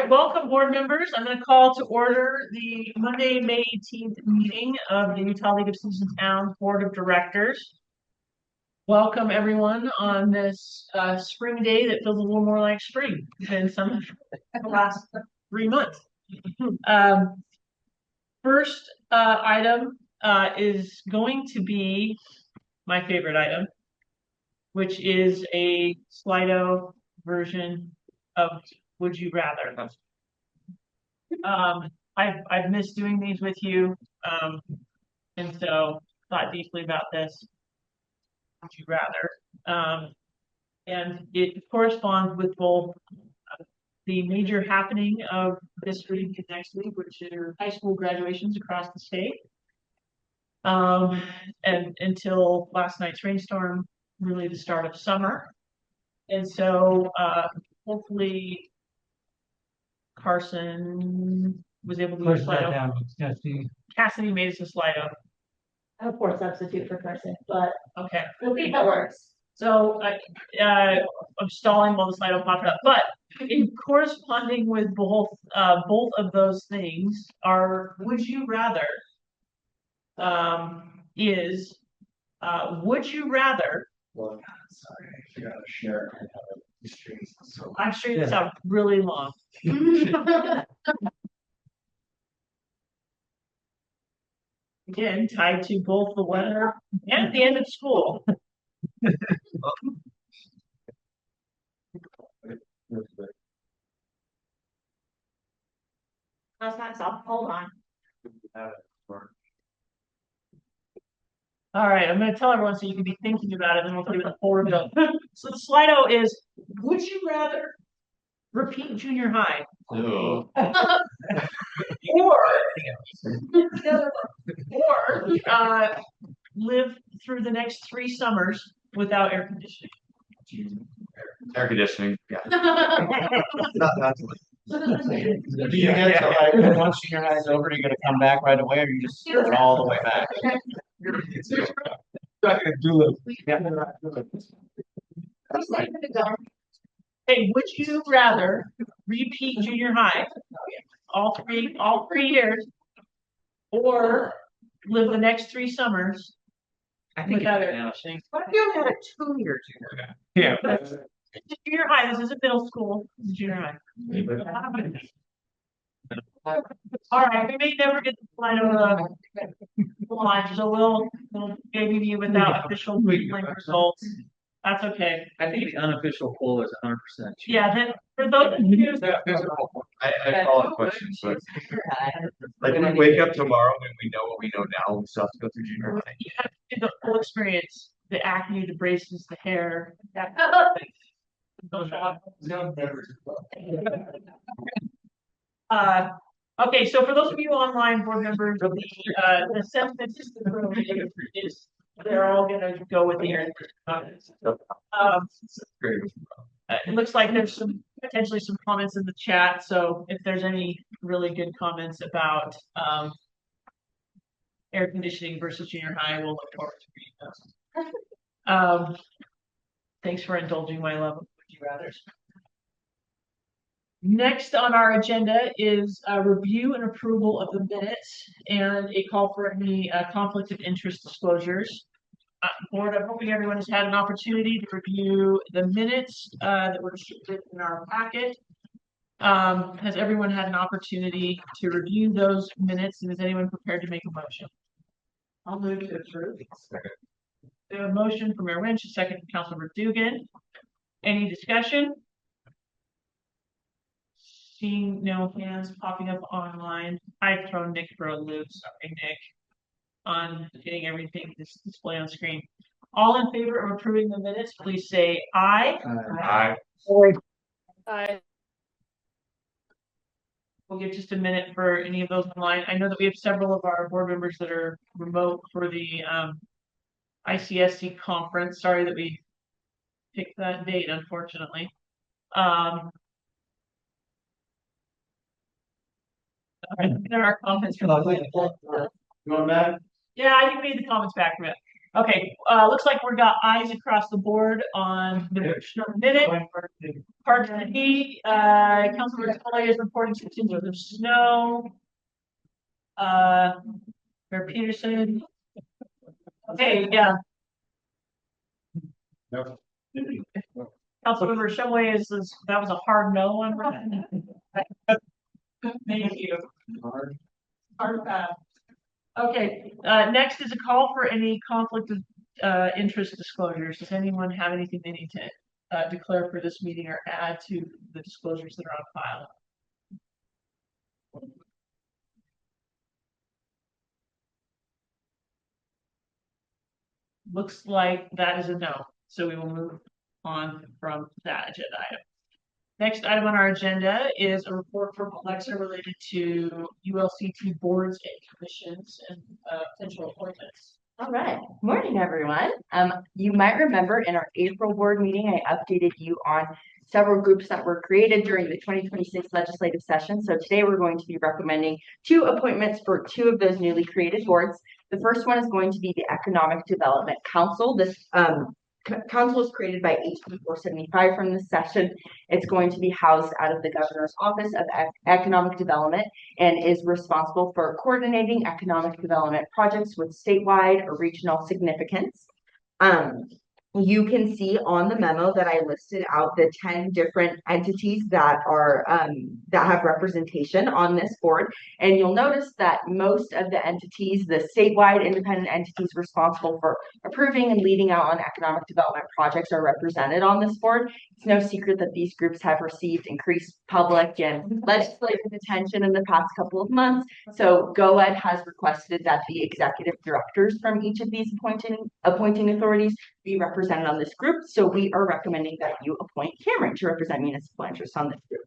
right, welcome board members. I'm going to call to order the Monday, May 18th meeting of the Utah League of Cities and Towns Board of Directors. Welcome everyone on this spring day that feels a little more like spring than some of the last 3 months. First item is going to be my favorite item, which is a Slido version of Would You Rather. I've missed doing these with you, and so thought deeply about this. Would you rather? And it corresponds with both the major happening of this week and next week, which are high school graduations across the state. And until last night's rainstorm, really the start of summer. And so hopefully Carson was able to Push use that Slido. down. Cassidy made us a Slido. I'm a poor substitute for Carson, but Okay. I think that works. So I'm stalling while the Slido popped up. But in corresponding with both of those things are would you rather is would you rather. Well, sorry, I gotta share the streams. So I'm sure it sounds really long. Again, tied to both the weather and the end of school. That's not stop. Hold on. All right, I'm going to tell everyone so you can be thinking about it, and then we'll tell you what the full reveal. So the Slido is: would you rather repeat junior high, or live through the next 3 summers without air conditioning? air conditioning, yeah. Do you get to like once your high's over, you're gonna come back right away, or you just start all the way back? Not gonna do Hey, would you rather repeat junior high all three years, or live the next 3 summers without air conditioning? What if you only had a 2-year junior? Yeah. It's junior high. This isn't middle school. This is junior high. All right, we may never get the Slido line, so we'll maybe be without official link results. That's okay. I think the unofficial poll is 100%. Yeah, then for those of you, I call it questions, but like when we wake up tomorrow and we know what we know now, we still have to go through junior high. you have to do the full experience, the acne, the braces, the hair. Okay, so for those of you online board members, the sentence is they're all gonna go with the air. Great. It looks like there's potentially some comments in the chat, so if there's any really good comments about air conditioning versus junior high, we'll look forward to reading those. Thanks for indulging my love of would you rather's. Next on our agenda is a review and approval of the minutes and a call for any conflict of interest disclosures. Board, I'm hoping everyone has had an opportunity to review the minutes that were distributed in our packet. Has everyone had an opportunity to review those minutes, and is anyone prepared to make a motion? I'll move to approve. We have a motion from Mayor Winch, a second from Councilmember Dugan. Any discussion? Seeing no hands popping up online, I've thrown Nick for a loop. Sorry, Nick, on getting everything display on screen. All in favor of approving the minutes, please say aye. Aye. Aye. We'll give just a minute for any of those online. I know that we have several of our board members that are remote for the ICSC conference. Sorry that we picked that date, unfortunately. There are comments from You want that? yeah, you made the comments back from it. Okay, looks like we got eyes across the board on the minute. Part B, Councilman Tully is reporting 6 inches of snow. Mayor Peterson. Okay, yeah. Councilmember Shumway that was a hard no on that. Thank you. Hard pass. Okay, next is a call for any conflict of interest disclosures. Does anyone have anything they need to declare for this meeting or add to the disclosures that are on file? Looks like that is a no, so we will move on from that agenda item. Next item on our agenda is a report from Alexa related to ULCT boards and commissions and potential appointments. All right. Morning, everyone. You might remember in our April board meeting, I updated you on several groups that were created during the 2026 legislative session. So today we're going to be recommending 2 appointments for 2 of those newly created boards. The first one is going to be the Economic Development Council. This council was created by HB 475 from this session. It's going to be housed out of the Governor's Office of Economic Development and is responsible for coordinating economic development projects with statewide or regional significance. You can see on the memo that I listed out the 10 different entities that are that have representation on this board. And you'll notice that most of the entities, the statewide independent entities responsible for approving and leading out on economic development projects, are represented on this board. It's no secret that these groups have received increased public and legislative attention in the past couple of months. So GOED has requested that the executive directors from each of these appointing authorities be represented on this group. So we are recommending that you appoint Cameron to represent municipal interests on this group.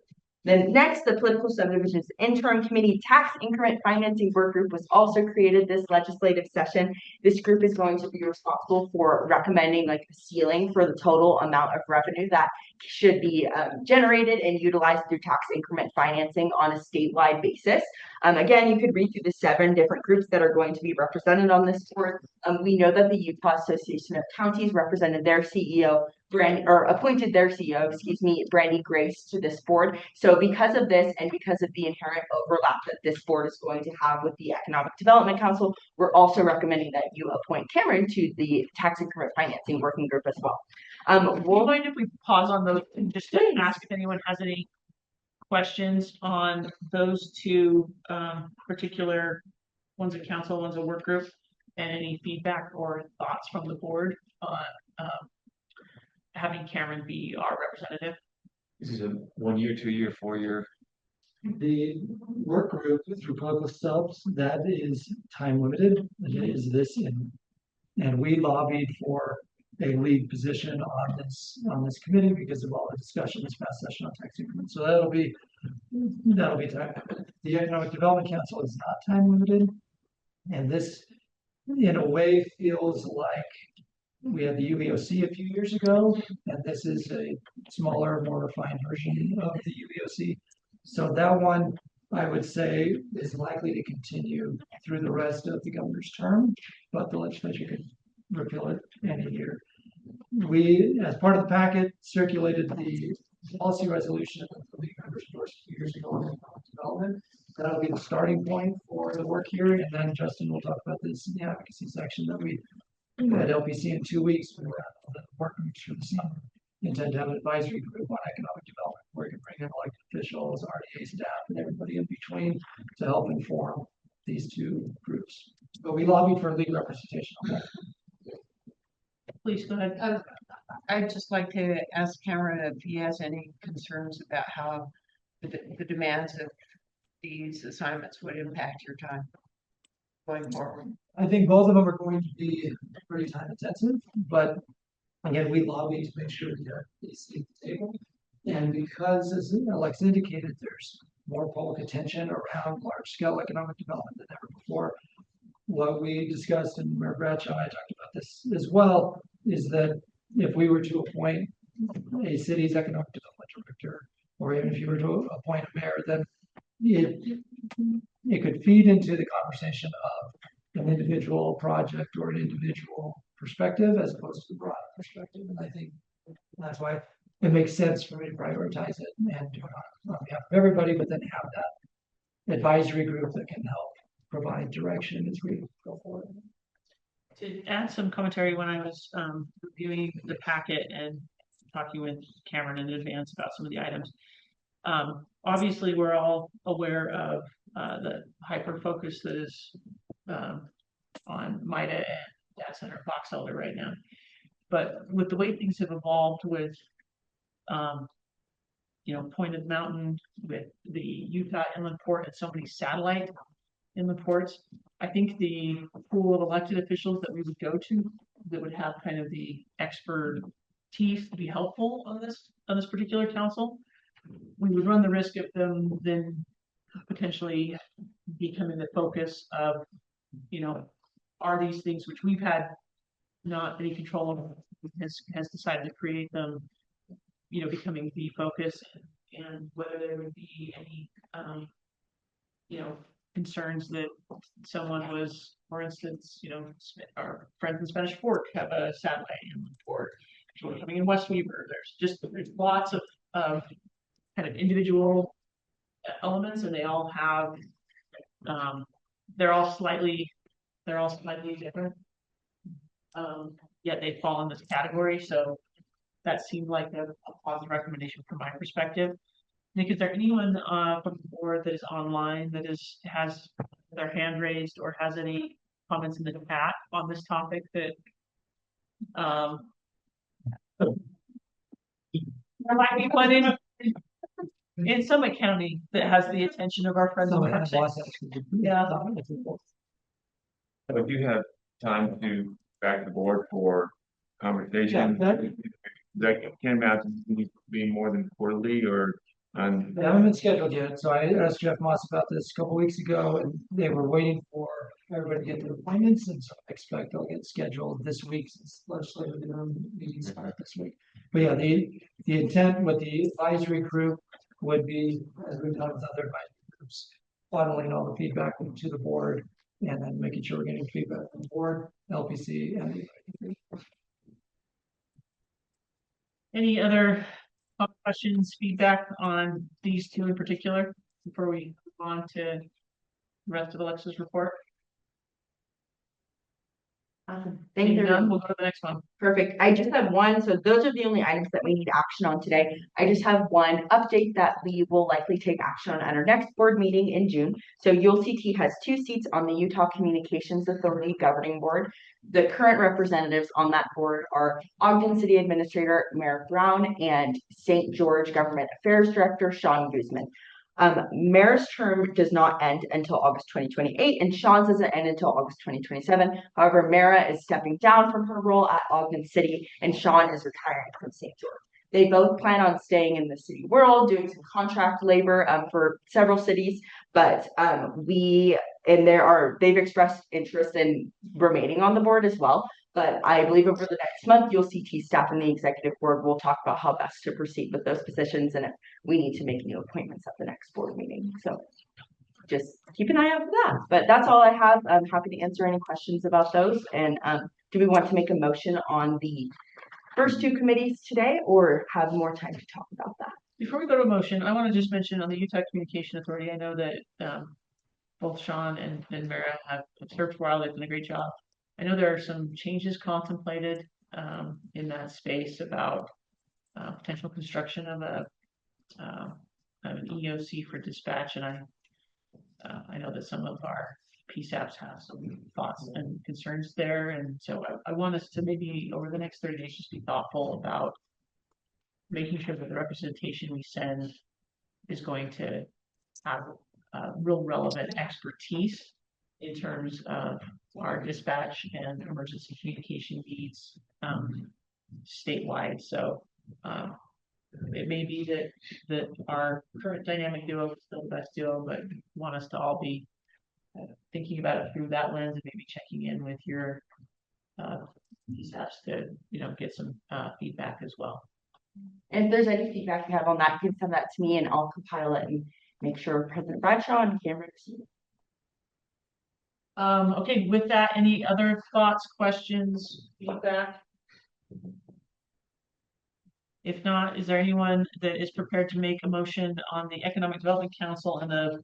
Then next, the Political Subdivisions Interim Committee Tax Increment Financing Work Group was also created this legislative session. This group is going to be responsible for recommending like the ceiling for the total amount of revenue that should be generated and utilized through tax increment financing on a statewide basis. Again, you could read through the 7 different groups that are going to be represented on this board. We know that the Utah Association of Counties represented their CEO, appointed their CEO, Brandy Grace, to this board. So because of this and because of the inherent overlap that this board is going to have with the Economic Development Council, we're also recommending that you appoint Cameron to the Tax Increment Financing Working Group as well. Do you mind if we pause on those and just to ask if anyone has any questions on those 2 particular ones of council, ones of work group, and any feedback or thoughts from the board on having Cameron be our representative? This is a 1 year, 2 year, 4 year. The work group through political subs, that is time limited. It is this, and we lobbied for a lead position on this committee because of all the discussion this past session on tax increment. So that'll be time limited. The Economic Development Council is not time limited, and this, in a way, feels like we had the UEOC a few years ago, and this is a smaller, more refined version of the UEOC. So that one, I would say, is likely to continue through the rest of the governor's term, but the legislature could repeal it any year. We, as part of the packet, circulated the policy resolution that the league members endorsed a few years ago on economic development. That'll be the starting point for the work here, and then Justin will talk about this in the advocacy section that we at LPC in 2 weeks. We're working through the summer. Intend to have an advisory group on economic development where we can bring in elected officials, RDA staff, and everybody in between to help inform these 2 groups. But we lobbied for legal representation on that. Please go ahead. I'd just like to ask Cameron if he has any concerns about how the demands of these assignments would impact your time going forward. I think both of them are going to be pretty time intensive, but again, we lobby to make sure we get these at the table. And because, as Alex indicated, there's more public attention around large scale economic development than ever before. What we discussed, and Mayor Bradshaw and I talked about this as well, is that if we were to appoint a city's economic development director, or even if you were to appoint a mayor, then it could feed into the conversation of an individual project or an individual perspective as opposed to the broad perspective. And I think that's why it makes sense for me to prioritize it and do it on behalf of everybody, but then have that advisory group that can help provide direction as we go forward. To add some commentary, when I was reviewing the packet and talking with Cameron in advance about some of the items. Obviously, we're all aware of the hyper focus that is on MIDA and data center Box Elder right now. But with the way things have evolved with Pointed Mountain, with the Utah Inland Port and so many satellite inland ports, I think the pool of elected officials that we would go to that would have kind of the expertise to be helpful on this particular council, we would run the risk of them then potentially becoming the focus of, are these things which we've had not any control of, has decided to create them, becoming the focus, and whether there would be any, concerns that someone was, for instance, our friends in Spanish Fork have a satellite in port. Coming in West Weaver, there's lots of kind of individual elements, and they all have, they're all slightly different. Yet they fall in this category, so that seemed like a positive recommendation from my perspective. Nick, is there anyone from the board that is online that has their hand raised or has any comments in the chat on this topic that there might be one in Summit County that has the attention of our friends. Yeah. But you have time to back the board for conversation. I can't imagine being more than quarterly or on. They haven't been scheduled yet, so I asked Jeff Moss about this a couple weeks ago, and they were waiting for everybody to get their appointments, and so I expect they'll get scheduled this week since legislative meetings start this week. But yeah, the intent with the advisory group would be, as we've done with other advisory groups, funneling all the feedback to the board, and then making sure we're getting feedback from the board, LPC, and the advisory group. Any other questions, feedback on these two in particular before we move on to the rest of Alexa's report? Awesome. Thank you. Seeing none, we'll go to the next one. Perfect. I just have one. So those are the only items that we need action on today. I just have one update that we will likely take action on at our next board meeting in June. So ULCT has 2 seats on the Utah Communications Authority Governing Board. The current representatives on that board are Ogden City Administrator Merrick Brown and St. George Government Affairs Director Sean Guzman. Mayor's term does not end until August 2028, and Sean's doesn't end until August 2027. However, Mara is stepping down from her role at Ogden City, and Sean is retiring from St. George. They both plan on staying in the city world, doing some contract labor for several cities, but they've expressed interest in remaining on the board as well. But I believe over the next month, ULCT staff and the executive board will talk about how best to proceed with those positions and if we need to make new appointments at the next board meeting. So just keep an eye out for that. But that's all I have. I'm happy to answer any questions about those. And do we want to make a motion on the first 2 committees today or have more time to talk about that? Before we go to a motion, I want to just mention on the Utah Communication Authority, I know that both Sean and Mara have served for a while. They've done a great job. I know there are some changes contemplated in that space about potential construction of an EOC for dispatch, and I know that some of our PSAPs have some thoughts and concerns there, and so I want us to maybe over the next 30 days just be thoughtful about making sure that the representation we send is going to have real relevant expertise in terms of our dispatch and emergency communication needs statewide. So it may be that our current dynamic duo is still the best duo, but want us to all be thinking about it through that lens and maybe checking in with your PSAPs to get some feedback as well. And if there's any feedback you have on that, you can send that to me and I'll compile it and make sure President Bradshaw and Cameron see it. Okay, with that, any other thoughts, questions, feedback? If not, is there anyone that is prepared to make a motion on the Economic Development Council and the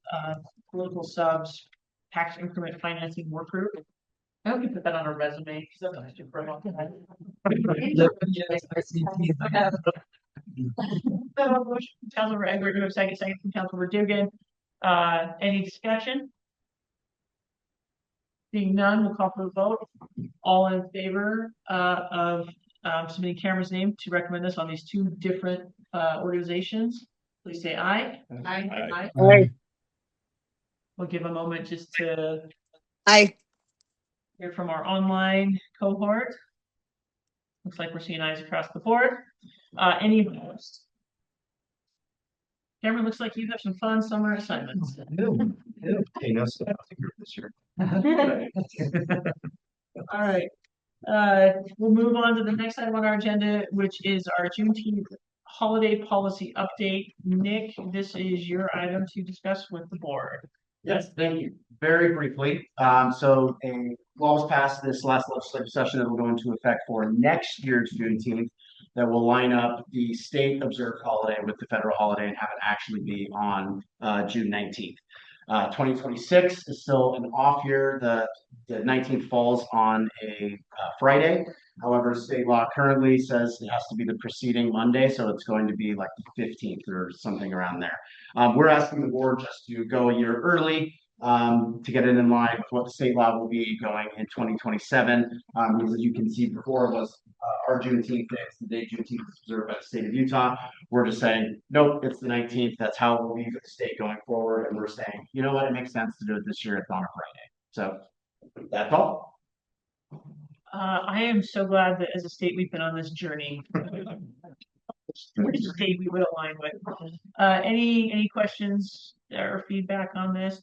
political subs tax increment financing work group? I hope you put that on a resume, because that's what I do for a long time. Councilor Edward, do a second from Councilor Dugan. Any discussion? Seeing none, we'll call for the vote. All in favor of submitting Cameron's name to recommend this on these two different organizations, please say aye. Aye. Aye. We'll give a moment just to Aye. hear from our online cohort. Looks like we're seeing ayes across the board. Any opposed? Cameron, looks like you have some fun summer assignments. Hey, no stuff group this year. All right. We'll move on to the next item on our agenda, which is our Juneteenth holiday policy update. Nick, this is your item to discuss with the board. Yes, thank you. Very briefly, so a law was passed this last legislative session that will go into effect for next year's Juneteenth that will line up the state observed holiday with the federal holiday and have it actually be on June 19th. 2026 is still an off year. The 19th falls on a Friday. However, state law currently says it has to be the preceding Monday, so it's going to be like the 15th or something around there. We're asking the board just to go a year early to get it in line with what the state law will be going in 2027. Because as you can see before was our Juneteenth day, it's the day Juneteenth is observed by the state of Utah. We're just saying, nope, it's the 19th. That's how we'll leave the state going forward. And we're saying, you know what, it makes sense to do it this year. It's on a Friday. So that's all. I am so glad that as a state we've been on this journey. Which state we would align with. Any questions or feedback on this?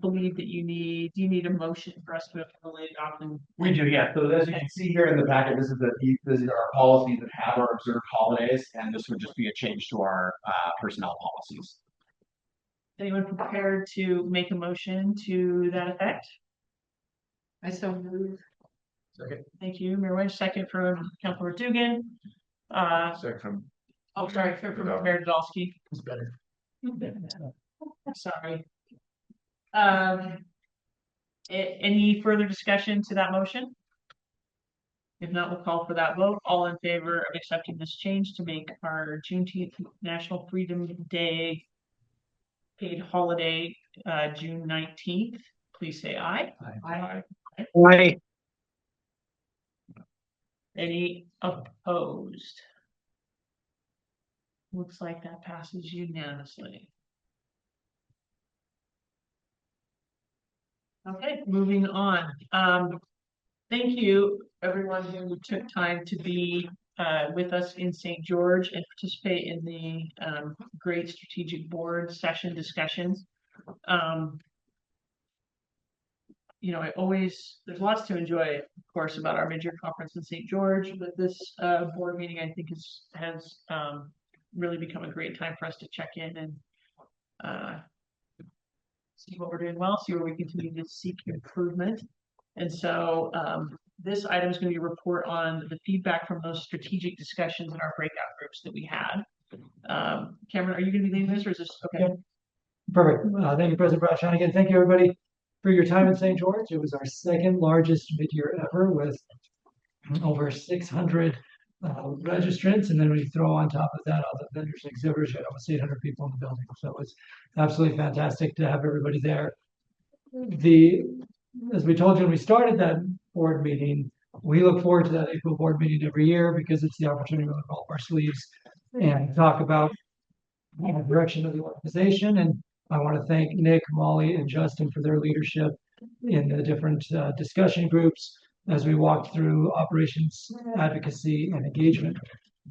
Believe that do you need a motion for us to affiliate often? We do, yeah. So as you can see here in the packet, these are our policies that have our observed holidays, and this would just be a change to our personnel policies. Anyone prepared to make a motion to that effect? I so move. Thank you, Mayor Lynch. Second from Councilor Dugan. Second. Oh, sorry, from Mayor Dodolsky. It's better. Sorry. Any further discussion to that motion? If not, we'll call for that vote. All in favor of accepting this change to make our Juneteenth National Freedom Day paid holiday June 19th, please say aye. Aye. Aye. Any opposed? Looks like that passes unanimously. Okay, moving on. Thank you, everyone who took time to be with us in St. George and participate in the great strategic board session discussions. You know, there's lots to enjoy, of course, about our mid-year conference in St. George, but this board meeting, I think, has really become a great time for us to check in and see what we're doing well, see where we continue to seek improvement. And so this item is going to be a report on the feedback from those strategic discussions in our breakout groups that we had. Cameron, are you going to be leading this, or is this okay? Yep. Perfect. Thank you, President Brown. Again, thank you, everybody, for your time in St. George. It was our second largest mid-year ever with over 600 registrants, and then we throw on top of that all the vendors and exhibitors. You had almost 800 people in the building, so it was absolutely fantastic to have everybody there. As we told you when we started that board meeting, we look forward to that April board meeting every year because it's the opportunity to roll up our sleeves and talk about the direction of the organization. And I want to thank Nick, Molly, and Justin for their leadership in the different discussion groups as we walked through operations, advocacy, and engagement.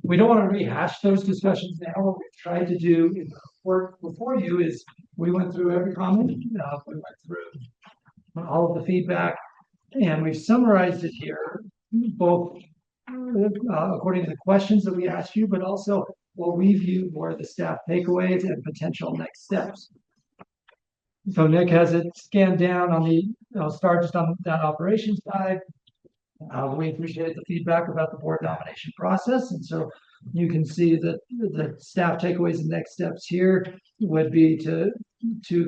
We don't want to rehash those discussions now. What we've tried to do in the work before you is we went through every comment, we went through all of the feedback, and we've summarized it here, both according to the questions that we asked you, but also what we view were the staff takeaways and potential next steps. So Nick has it scanned down on the, I'll start just on that operations side. We appreciate the feedback about the board nomination process, and so you can see that the staff takeaways and next steps here would be to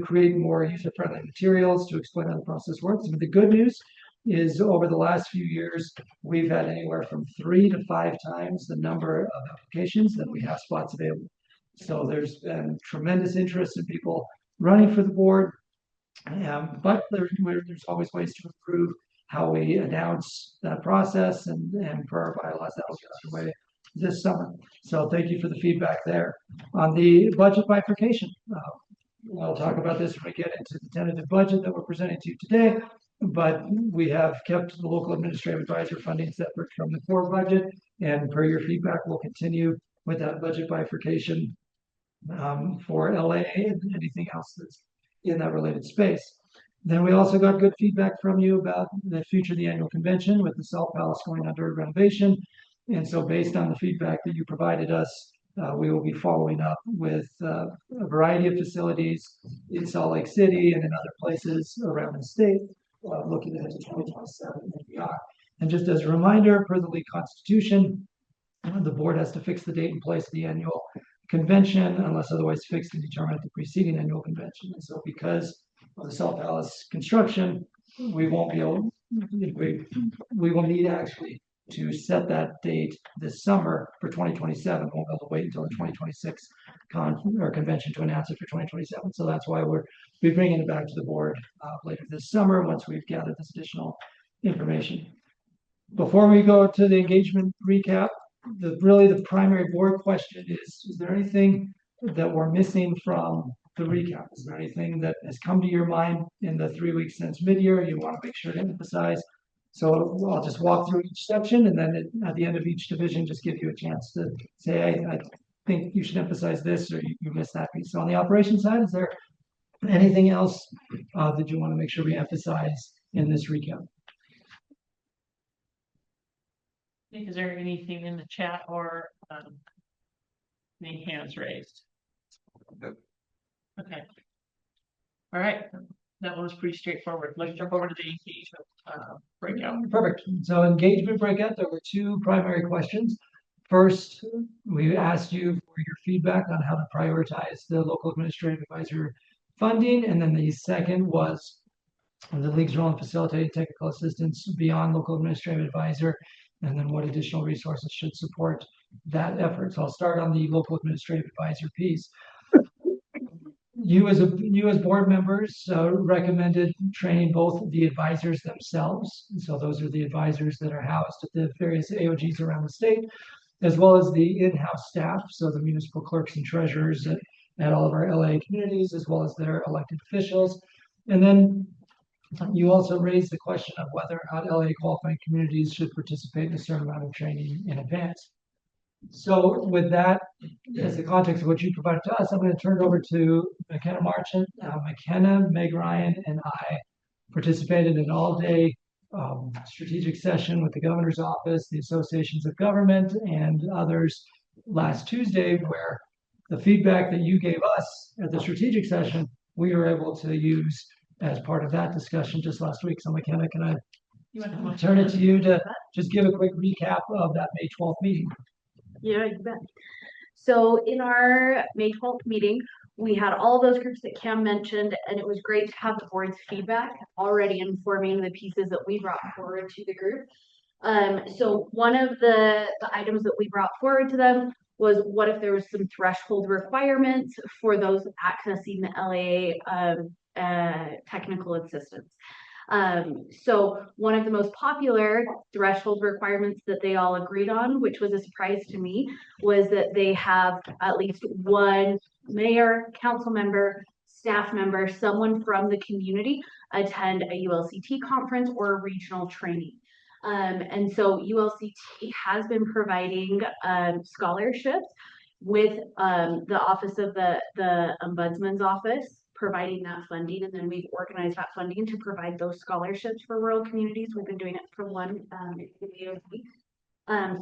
create more user-friendly materials to explain how the process works. And the good news is over the last few years, we've had anywhere from 3 to 5 times the number of applications that we have spots available. So there's been tremendous interest in people running for the board, but there's always ways to improve how we announce that process, and per our bylaws, that will get underway this summer. So thank you for the feedback there. On the budget bifurcation, we'll talk about this when we get into the tentative budget that we're presenting to you today, but we have kept the local administrative advisor funding separate from the core budget, and per your feedback, we'll continue with that budget bifurcation for LA and anything else that's in that related space. Then we also got good feedback from you about the future of the annual convention with the Salt Palace going under renovation. And so based on the feedback that you provided us, we will be following up with a variety of facilities in Salt Lake City and in other places around the state, looking into 2027 and beyond. And just as a reminder, per the league constitution, the board has to fix the date and place of the annual convention unless otherwise fixed and determined at the preceding annual convention. And so because of the Salt Palace construction, we won't be able, we will need actually to set that date this summer for 2027. Won't be able to wait until the 2026 convention to announce it for 2027. So that's why we're bringing it back to the board later this summer once we've gathered this additional information. Before we go to the engagement recap, really the primary board question is there anything that we're missing from the recap? Is there anything that has come to your mind in the 3 weeks since mid-year you want to make sure to emphasize? So I'll just walk through each section, and then at the end of each division, just give you a chance to say, I think you should emphasize this, or you missed that piece. So on the operations side, is there anything else that you want to make sure we emphasize in this recap? Is there anything in the chat or any hands raised? Okay. All right. That one was pretty straightforward. Let's jump over to the engagement breakout. Perfect. So engagement breakout, there were 2 primary questions. First, we asked you for your feedback on how to prioritize the local administrative advisor funding. And then the second was the league's role in facilitating technical assistance beyond local administrative advisor, and then what additional resources should support that effort. So I'll start on the local administrative advisor piece. You as board members recommended training both the advisors themselves. So those are the advisors that are housed at the various AOGs around the state, as well as the in-house staff. So the municipal clerks and treasurers at all of our LA communities, as well as their elected officials. And then you also raised the question of whether or not LA qualifying communities should participate in a certain amount of training in advance. So with that as the context of what you provided to us, I'm going to turn it over to McKenna Marchant. McKenna, Meg Ryan, and I participated in an all-day strategic session with the governor's office, the associations of government, and others last Tuesday, where the feedback that you gave us at the strategic session, we were able to use as part of that discussion just last week. So McKenna, can I turn it to you to just give a quick recap of that May 12th meeting? Yeah, you bet. So in our May 12th meeting, we had all those groups that Cam mentioned, and it was great to have the board's feedback already informing the pieces that we brought forward to the group. So one of the items that we brought forward to them was what if there was some threshold requirements for those accessing the LA technical assistance. So one of the most popular threshold requirements that they all agreed on, which was a surprise to me, was that they have at least one mayor, council member, staff member, someone from the community attend a ULCT conference or a regional training. And so ULCT has been providing scholarships with the Office of the Ombudsman's Office providing that funding, and then we've organized that funding to provide those scholarships for rural communities. We've been doing it for one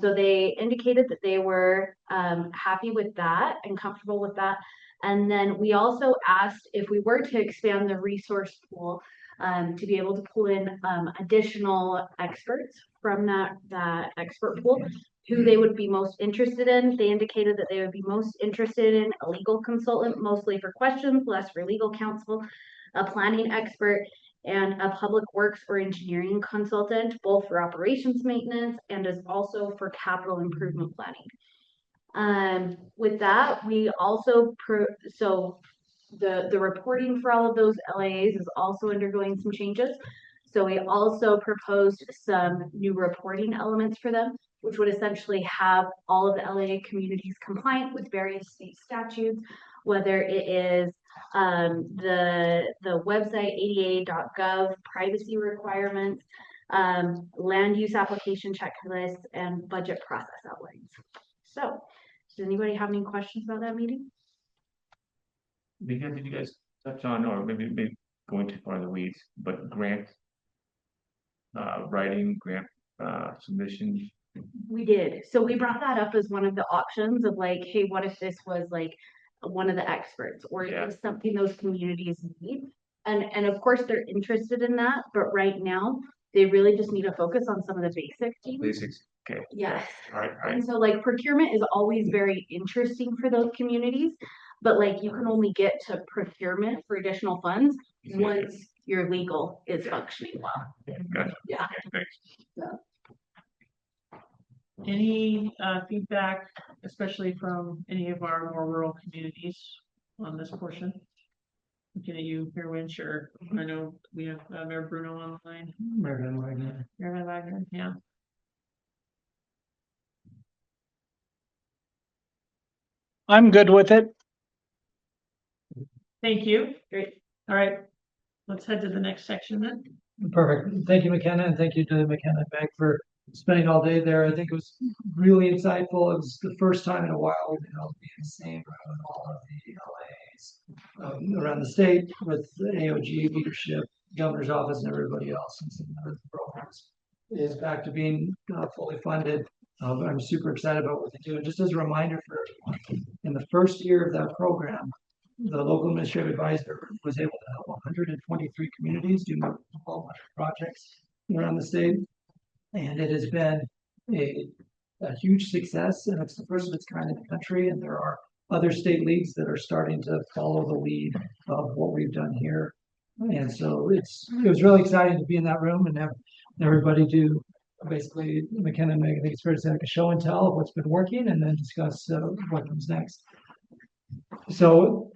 so they indicated that they were happy with that and comfortable with that. And then we also asked if we were to expand the resource pool, to be able to pull in, additional experts from that expert pool, who they would be most interested in. They indicated that they would be most interested in a legal consultant, mostly for questions, less for legal counsel, a planning expert, and a public works or engineering consultant, both for operations maintenance and as also for capital improvement planning. With that, we also so the reporting for all of those LAAs is also undergoing some changes. So we also proposed some new reporting elements for them, which would essentially have all of the LAA communities compliant with various state statutes, whether it is the website ada.gov privacy requirements, land use application checklists, and budget process outlines. So, does anybody have any questions about that meeting? Did you guys touch on, or maybe going too far in the weeds, but grant writing, grant submission? We did. So we brought that up as one of the options of like, hey, what if this was like one of the experts, or Yeah. is something those communities need? And of course they're interested in that, but right now they really just need to focus on some of the basic things. Basics, okay. Yes. All right, all right. And so like procurement is always very interesting for those communities, but like you can only get to procurement for additional funds once your legal is functioning well. Gotcha. Yeah. Okay, thanks. Any feedback, especially from any of our more rural communities on this portion? Looking at you, Mayor Winch, or I know we have Mayor Bruno on the line. Mayor Wagner. Mayor Wagner, yeah. I'm good with it. Thank you. Great. All right. Let's head to the next section then. Perfect. Thank you, McKenna, and thank you to the McKenna Bank for spending all day there. I think it was really insightful. It was the first time in a while we've been able to be in the same room with all of the LAs around the state with the AOG leadership, governor's office, and everybody else. And some of the programs is back to being fully funded. I'm super excited about what they do. And just as a reminder for everyone, in the first year of that program, the local administrative advisor was able to help 123 communities do more than 1,200 projects around the state. And it has been a huge success, and it's the first of its kind in the country. And there are other state leagues that are starting to follow the lead of what we've done here. And so it was really exciting to be in that room and have everybody do basically McKenna and Meg, I think it's fair to say, like a show and tell of what's been working, and then discuss what comes next. So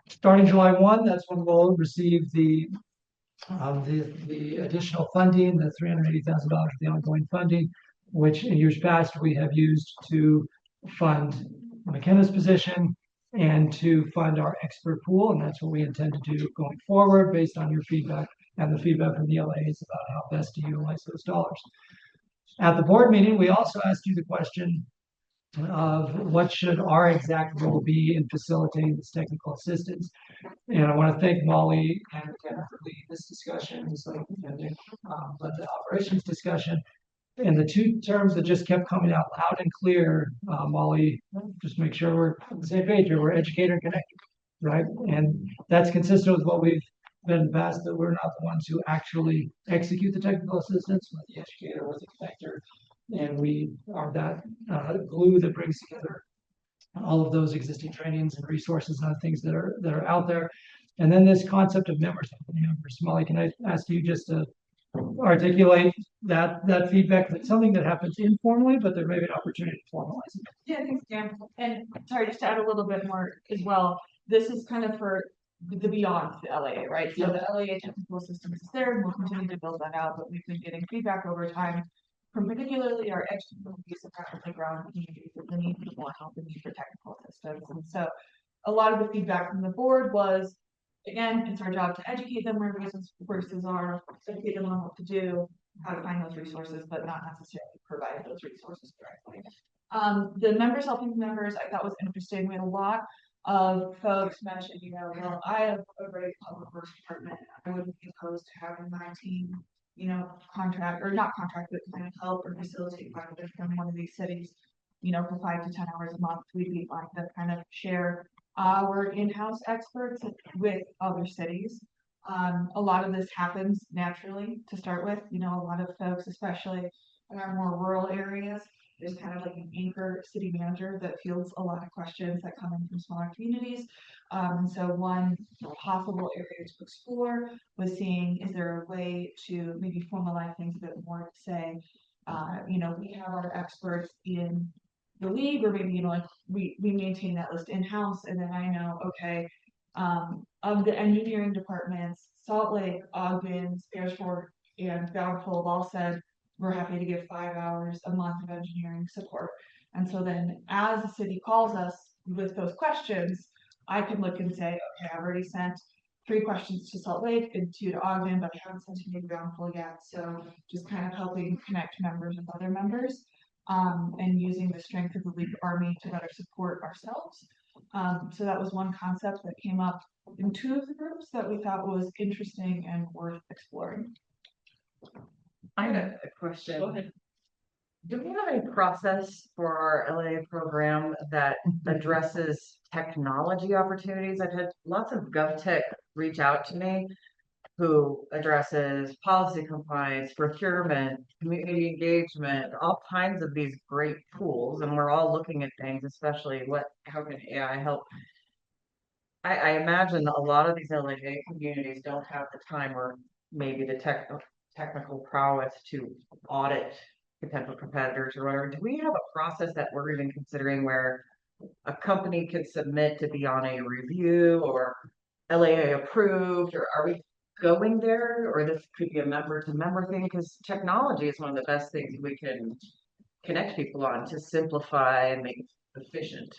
starting July 1, that's when we'll receive the additional funding, the $380,000 of the ongoing funding, which in years past we have used to fund McKenna's position and to fund our expert pool. And that's what we intend to do going forward based on your feedback and the feedback from the LAs about how best to utilize those dollars. At the board meeting, we also asked you the question of what should our exact role be in facilitating this technical assistance. And I want to thank Molly and McKenna for leading this discussion. It's like, but the operations discussion and the two terms that just kept coming out loud and clear, Molly, just make sure we're on the same page here. We're educator and connector, right? And that's consistent with what we've been in the past, that we're not the ones who actually execute the technical assistance, but the educator or the connector. And we are that glue that brings together all of those existing trainings and resources and other things that are out there. And then this concept of members. Molly, can I ask you just to articulate that feedback? It's something that happens informally, but there may be an opportunity to formalize it. Yeah, thanks, Dan. And sorry, just to add a little bit more as well. This is kind of for the beyond the LAA, right? So the LAA technical systems is there, and we'll continue to build that out. But we've been getting feedback over time from particularly our edge communities and the ground communities that the need for more help and need for technical assistance. And so a lot of the feedback from the board was, again, it's our job to educate them where resources are, educate them on what to do, how to find those resources, but not necessarily provide those resources directly. The members helping members, I thought was interesting. We had a lot of folks mention, well, I have a great public works department. I wouldn't be opposed to having my team, contract or not contract, but kind of help or facilitate projects from one of these cities, for 5 to 10 hours a month. We'd be fine to kind of share our in-house experts with other cities. A lot of this happens naturally to start with, you know, a lot of folks, especially in our more rural areas, there's kind of like an anchor city manager that fields a lot of questions that come in from smaller communities. And so one possible area to explore was seeing, is there a way to maybe formalize things a bit more to say, you know, we have our experts in the league, or maybe, you know, like we maintain that list in-house, and then I know, okay, of the engineering departments, Salt Lake, Ogden, Sparesford, and Bountiful have all said, we're happy to give 5 hours a month of engineering support. And so then as the city calls us with those questions, I can look and say, okay, I've already sent 3 questions to Salt Lake and 2 to Ogden, but I haven't sent any to Bountiful yet. So just kind of helping connect members with other members, and using the strength of the League Army to better support ourselves. So that was one concept that came up in 2 of the groups that we thought was interesting and worth exploring. I have a question. Go ahead. Do we have any process for our LA program that addresses technology opportunities? I've had lots of GovTech reach out to me who addresses policy compliance, procurement, community engagement, all kinds of these great tools. And we're all looking at things, especially how can AI help? I imagine a lot of these LA communities don't have the time or maybe the technical prowess to audit potential competitors or whatever. Do we have a process that we're even considering where a company could submit to be on a review or LAA approved, or are we going there, or this could be a member to member thing? Because technology is one of the best things we can connect people on to simplify and make it efficient.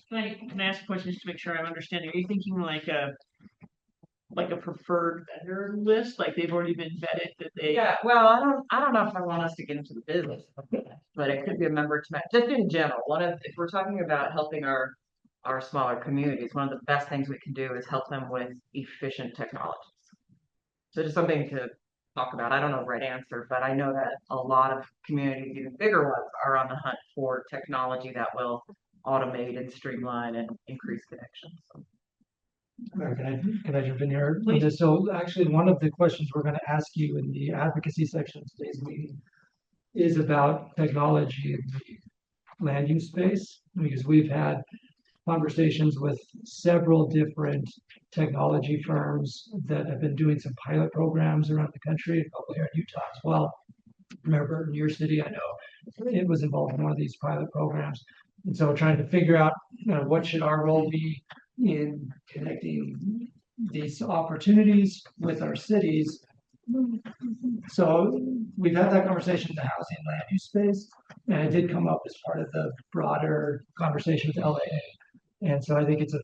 Can I ask a question just to make sure I'm understanding? Are you thinking like a preferred vendor list, like they've already been vetted that they? Yeah, well, I don't know if I want us to get into the business, but it could be a member to just in general. If we're talking about helping our smaller communities, one of the best things we can do is help them with efficient technologies. So just something to talk about. I don't know the right answer, but I know that a lot of communities, even bigger ones, are on the hunt for technology that will automate and streamline and increase connections. Can I jump in here? So actually, one of the questions we're going to ask you in the advocacy section of today's meeting is about technology in the land use space, because we've had conversations with several different technology firms that have been doing some pilot programs around the country, a couple here in Utah as well. Remember, in your city, I know it was involved in one of these pilot programs. And so trying to figure out, you know, what should our role be in connecting these opportunities with our cities. So we've had that conversation in the housing and land use space, and it did come up as part of the broader conversation with LAA. And so I think it's a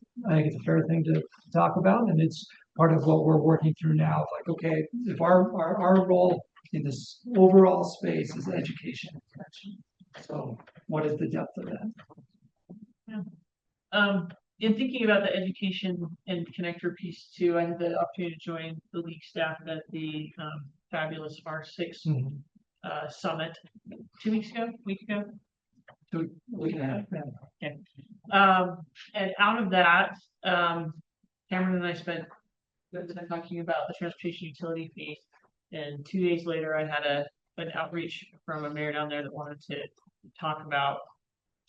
fair thing to talk about, and it's part of what we're working through now. Like, okay, if our role in this overall space is education and connection. So what is the depth of that? Yeah. In thinking about the education and connector piece too, I had the opportunity to join the league staff at the fabulous R6 summit 2 weeks ago, week ago. Okay. And out of that, Cameron and I spent talking about the transportation utility fee. And 2 days later, I had an outreach from a mayor down there that wanted to talk about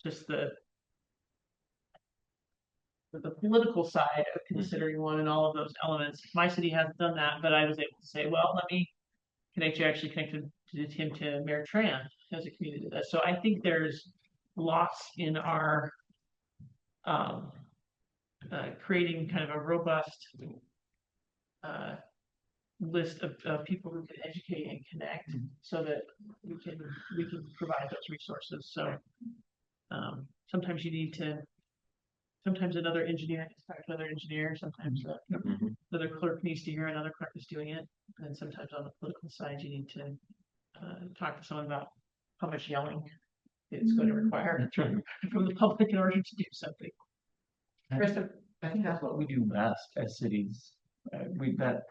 just the political side of considering one and all of those elements. My city hasn't done that, but I was able to say, well, let me connect you. Actually connected him to Mayor Tran as a community. So I think there's lots in our creating kind of a robust list of people who can educate and connect, so that we can provide those resources. So sometimes you need to. Sometimes another engineer needs to talk to another engineer. Sometimes another clerk needs to hear another clerk is doing it. And sometimes on the political side, you need to talk to someone about how much yelling it's going to require from the public in order to do something. Krista, I think that's what we do best as cities. We've got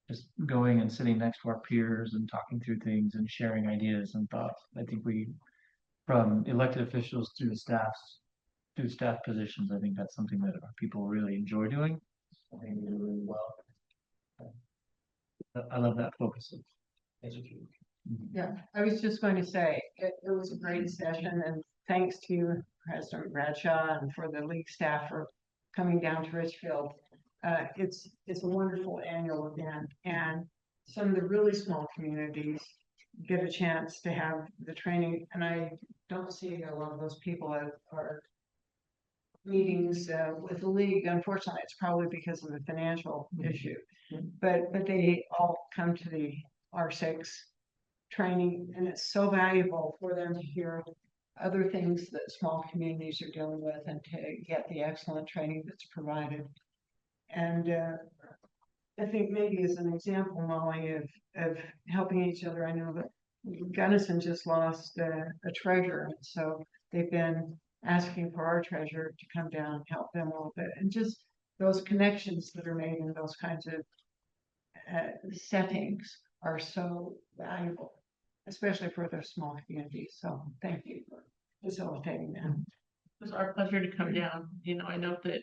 just going and sitting next to our peers and talking through things and sharing ideas and thoughts. I think we, from elected officials through the staffs, do staff positions, I think that's something that our people really enjoy doing. I think we do really well. I love that focus of education. Yeah, I was just going to say, it was a great session and thanks to President Bradshaw and for the league staff for coming down to Richfield. It's a wonderful annual event and some of the really small communities get a chance to have the training, and I don't see a lot of those people at our meetings with the league. Unfortunately, it's probably because of the financial issue, but they all come to the R6 training, and it's so valuable for them to hear other things that small communities are dealing with and to get the excellent training that's provided. And I think maybe as an example, Molly, of helping each other, I know that Gunnison just lost a treasurer, and so they've been asking for our treasurer to come down and help them a little bit, and just those connections that are made in those kinds of settings are so valuable, especially for those small communities. So thank you for facilitating that. It was our pleasure to come down. You know, I know that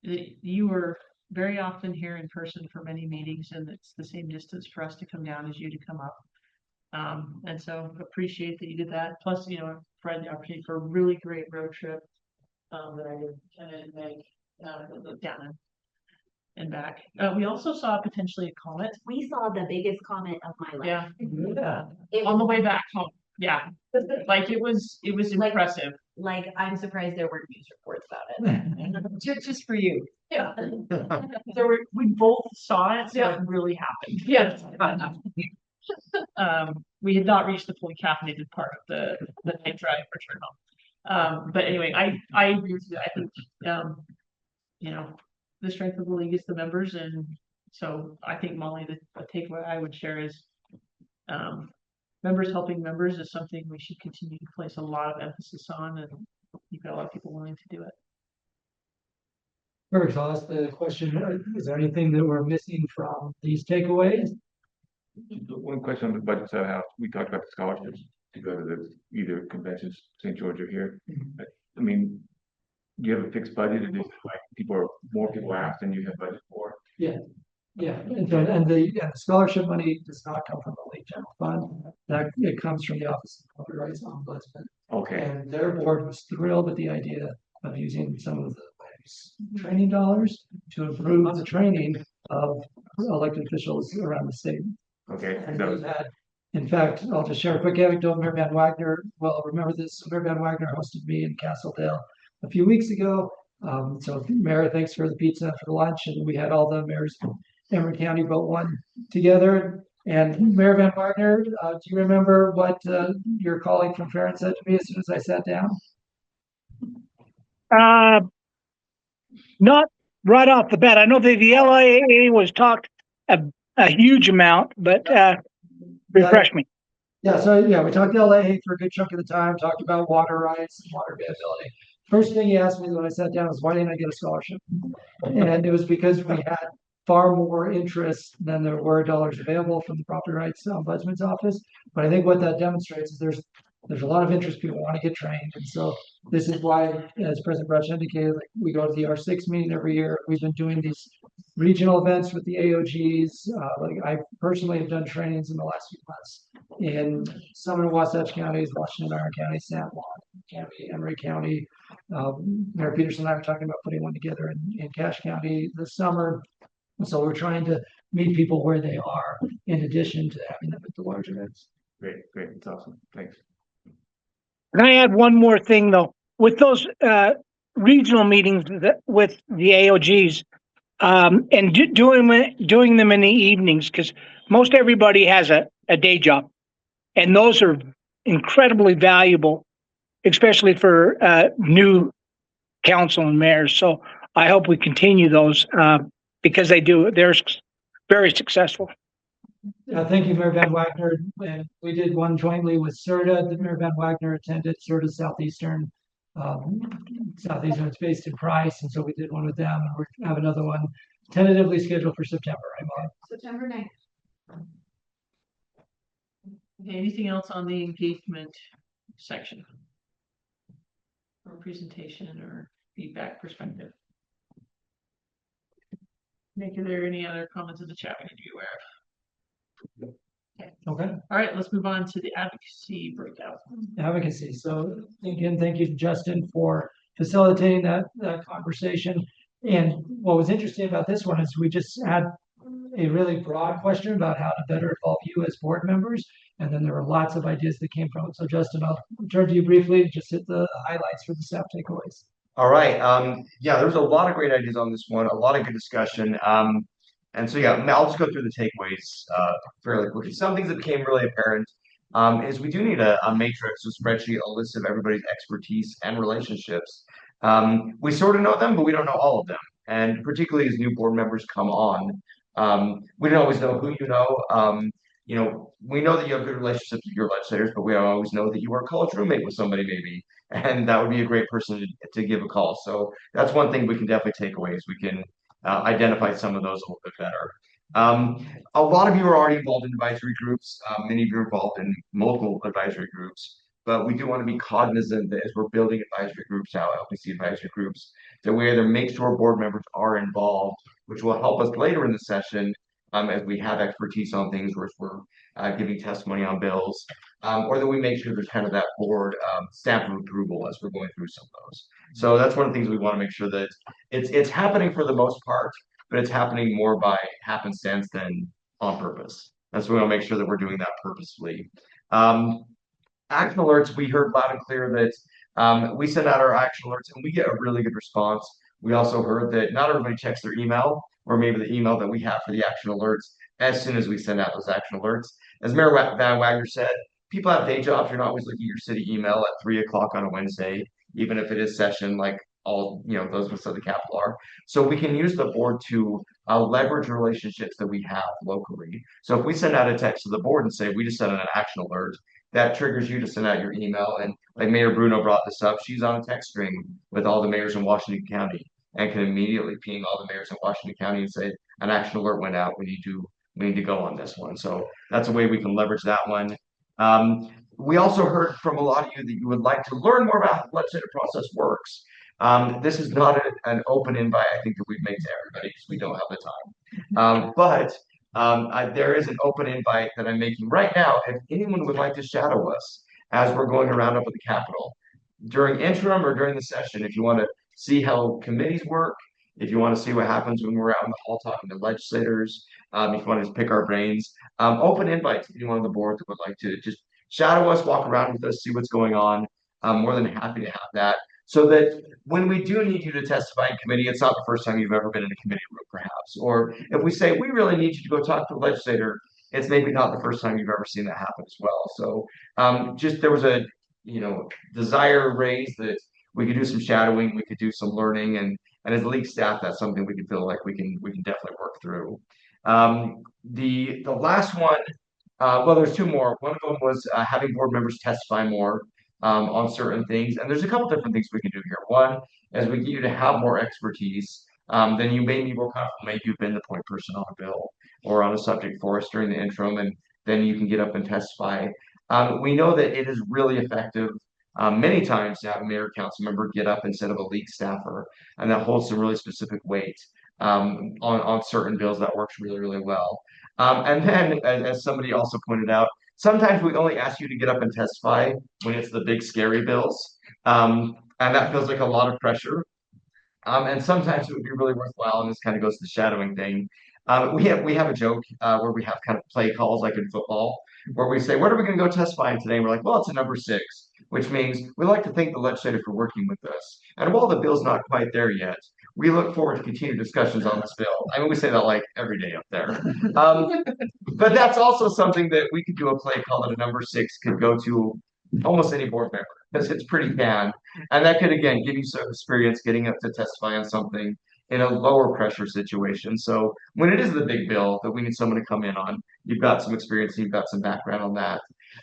you were very often here in person for many meetings, and it's the same distance for us to come down as you to come up. And so appreciate that you did that. Plus, you know, Fred, the opportunity for a really great road trip that I did make down and back. We also saw potentially a comet. We saw the biggest comet of my life. Yeah, It on the was way back home. Yeah, like it was Like- impressive. like, I'm surprised there weren't news reports about it. Just for you. Yeah. We both saw it, so it really happened. Yeah. We had not reached the fully caffeinated part of the night drive return home. But anyway, I agree with you. I think, you know, the strength of the league is the members. And so I think, Molly, the takeaway I would share is, members helping members is something we should continue to place a lot of emphasis on, and you've got a lot of people willing to do it. Perfect. So I'll ask the question, is there anything that we're missing from these takeaways? One question on the budget side, how we talked about the scholarships to go to the either conventions, St. George or here. I mean, do you have a fixed budget, and like more people ask than you have budget for? Yeah, and the scholarship money does not come from the League General Fund. That it comes from the Office of Public Rights Ombudsman. Okay, And their board was thrilled with the idea of using some of the training dollars to improve the training of elected officials around the state. okay, And that we've was, had, in fact, I'll just share a quick anecdote. Mayor Van Wagner, well, remember this, Mayor Van Wagner hosted me in Castledale a few weeks ago. So Mayor, thanks for the pizza and for the lunch, and we had all the mayors from Emory County but one together. And Mayor Van Wagner, do you remember what your colleague from Farron said to me as soon as I sat down? Not right off the bat. I know that the LIAA was talked a huge amount, but refresh me. Yeah, so yeah, we talked to LA for a good chunk of the time, talked about water rights and water availability. First thing he asked me when I sat down was, why didn't I get a scholarship? And it was because we had far more interest than there were dollars available from the Property Rights Ombudsman's office. But I think what that demonstrates is there's a lot of interest, people want to get trained. And so this is why, as President Brush indicated, like we go to the R6 meeting every year. We've been doing these regional events with the AOGs. Like I personally have done trainings in the last few months in some in Wasatch counties, Washington, Iron County, San Juan County, Emory County. Mayor Peterson and I were talking about putting one together in Cache County this summer. So we're trying to meet people where they are in addition to having them at the large events. great, it's awesome, thanks. Can I add one more thing though? With those regional meetings with the AOGs, and doing them in the evenings, because most everybody has a day job, and those are incredibly valuable, especially for new council and mayors. So I hope we continue those because they're very successful. Thank you, Mayor Van Wagner. And we did one jointly with CERTA. Mayor Van Wagner attended CERTA Southeastern. Southeastern is based in Price, and so we did one with them, and we have another one tentatively scheduled for September. Right, Molly? September 9th. Okay, anything else on the engagement section? from a presentation or feedback perspective. Nick, are there any other comments in the chat we need to be aware of? Okay. All right, let's move on to the advocacy breakout. Advocacy. So again, thank you, Justin, for facilitating that conversation. And what was interesting about this one is we just had a really broad question about how to better involve you as board members. And then there were lots of ideas that came from it. So Justin, I'll turn to you briefly to just hit the highlights for the staff takeaways. All right. Yeah, there was a lot of great ideas on this one, a lot of good discussion. And so, yeah, I'll just go through the takeaways fairly quickly. Some things that became really apparent is we do need a matrix, a spreadsheet, a list of everybody's expertise and relationships. We sort of know them, but we don't know all of them. And particularly as new board members come on, we don't always know who you know. We know that you have good relationships with your legislators, but we don't always know that you are a college roommate with somebody maybe, and that would be a great person to give a call. So that's one thing we can definitely take away is we can identify some of those a little bit better. A lot of you are already involved in advisory groups. Many of you are involved in multiple advisory groups, but we do want to be cognizant that as we're building advisory groups now, LPC advisory groups, that we either make sure board members are involved, which will help us later in the session as we have expertise on things, or as we're giving testimony on bills, or that we make sure there's kind of that board stamp of approval as we're going through some of those. So that's one of the things we want to make sure that it's happening for the most part, but it's happening more by happenstance than on purpose. And so we want to make sure that we're doing that purposefully. Action alerts, we heard loud and clear that we send out our action alerts and we get a really good response. We also heard that not everybody checks their email, or maybe the email that we have for the action alerts as soon as we send out those action alerts. As Mayor Van Wagner said, people have day jobs. You're not always looking at your city email at 3 o'clock on a Wednesday, even if it is session like all, those of us at the Capitol are. So we can use the board to leverage relationships that we have locally. So if we send out a text to the board and say, we just sent out an action alert, that triggers you to send out your email. And like Mayor Bruno brought this up, she's on a text string with all the mayors in Washington County and can immediately ping all the mayors in Washington County and say, an action alert went out. We need to go on this one. So that's a way we can leverage that one. We also heard from a lot of you that you would like to learn more about how the legislative process works. This is not an open invite, I think, that we've made to everybody because we don't have the time. But there is an open invite that I'm making right now. If anyone would like to shadow us as we're going around up at the Capitol during interim or during the session, if you want to see how committees work, if you want to see what happens when we're out in the hall talking to legislators, if you want to just pick our brains, open invite to anyone on the board that would like to just shadow us, walk around with us, see what's going on. I'm more than happy to have that. So that when we do need you to testify in committee, it's not the first time you've ever been in a committee room, perhaps. Or if we say, we really need you to go talk to the legislator, it's maybe not the first time you've ever seen that happen as well. So just there was a desire raised that we could do some shadowing, we could do some learning, and as league staff, that's something we can feel like we can definitely work through. The last one, well, there's two more. One of them was having board members testify more on certain things, and there's a couple different things we can do here. One, as we get you to have more expertise, then you may be more comfortable. Maybe you've been the point person on a bill or on a subject for us during the interim, and then you can get up and testify. We know that it is really effective many times to have a mayor council member get up instead of a league staffer, and that holds some really specific weight on certain bills. That works really, really well. And then, as somebody also pointed out, sometimes we only ask you to get up and testify when it's the big scary bills, and that feels like a lot of pressure. And sometimes it would be really worthwhile, and this kind of goes to the shadowing thing. We have a joke where we have kind of play calls like in football, where we say, what are we going to go testify in today? And we're like, well, it's a number 6, which means we like to thank the legislature for working with us. And while the bill's not quite there yet, we look forward to continued discussions on this bill. I mean, we say that like every day up there. But that's also something that we could do a play call that a number 6 could go to almost any board member, because it's pretty canned. And that could, again, give you some experience getting up to testify on something in a lower pressure situation. So when it is the big bill that we need someone to come in on, you've got some experience, you've got some background on that.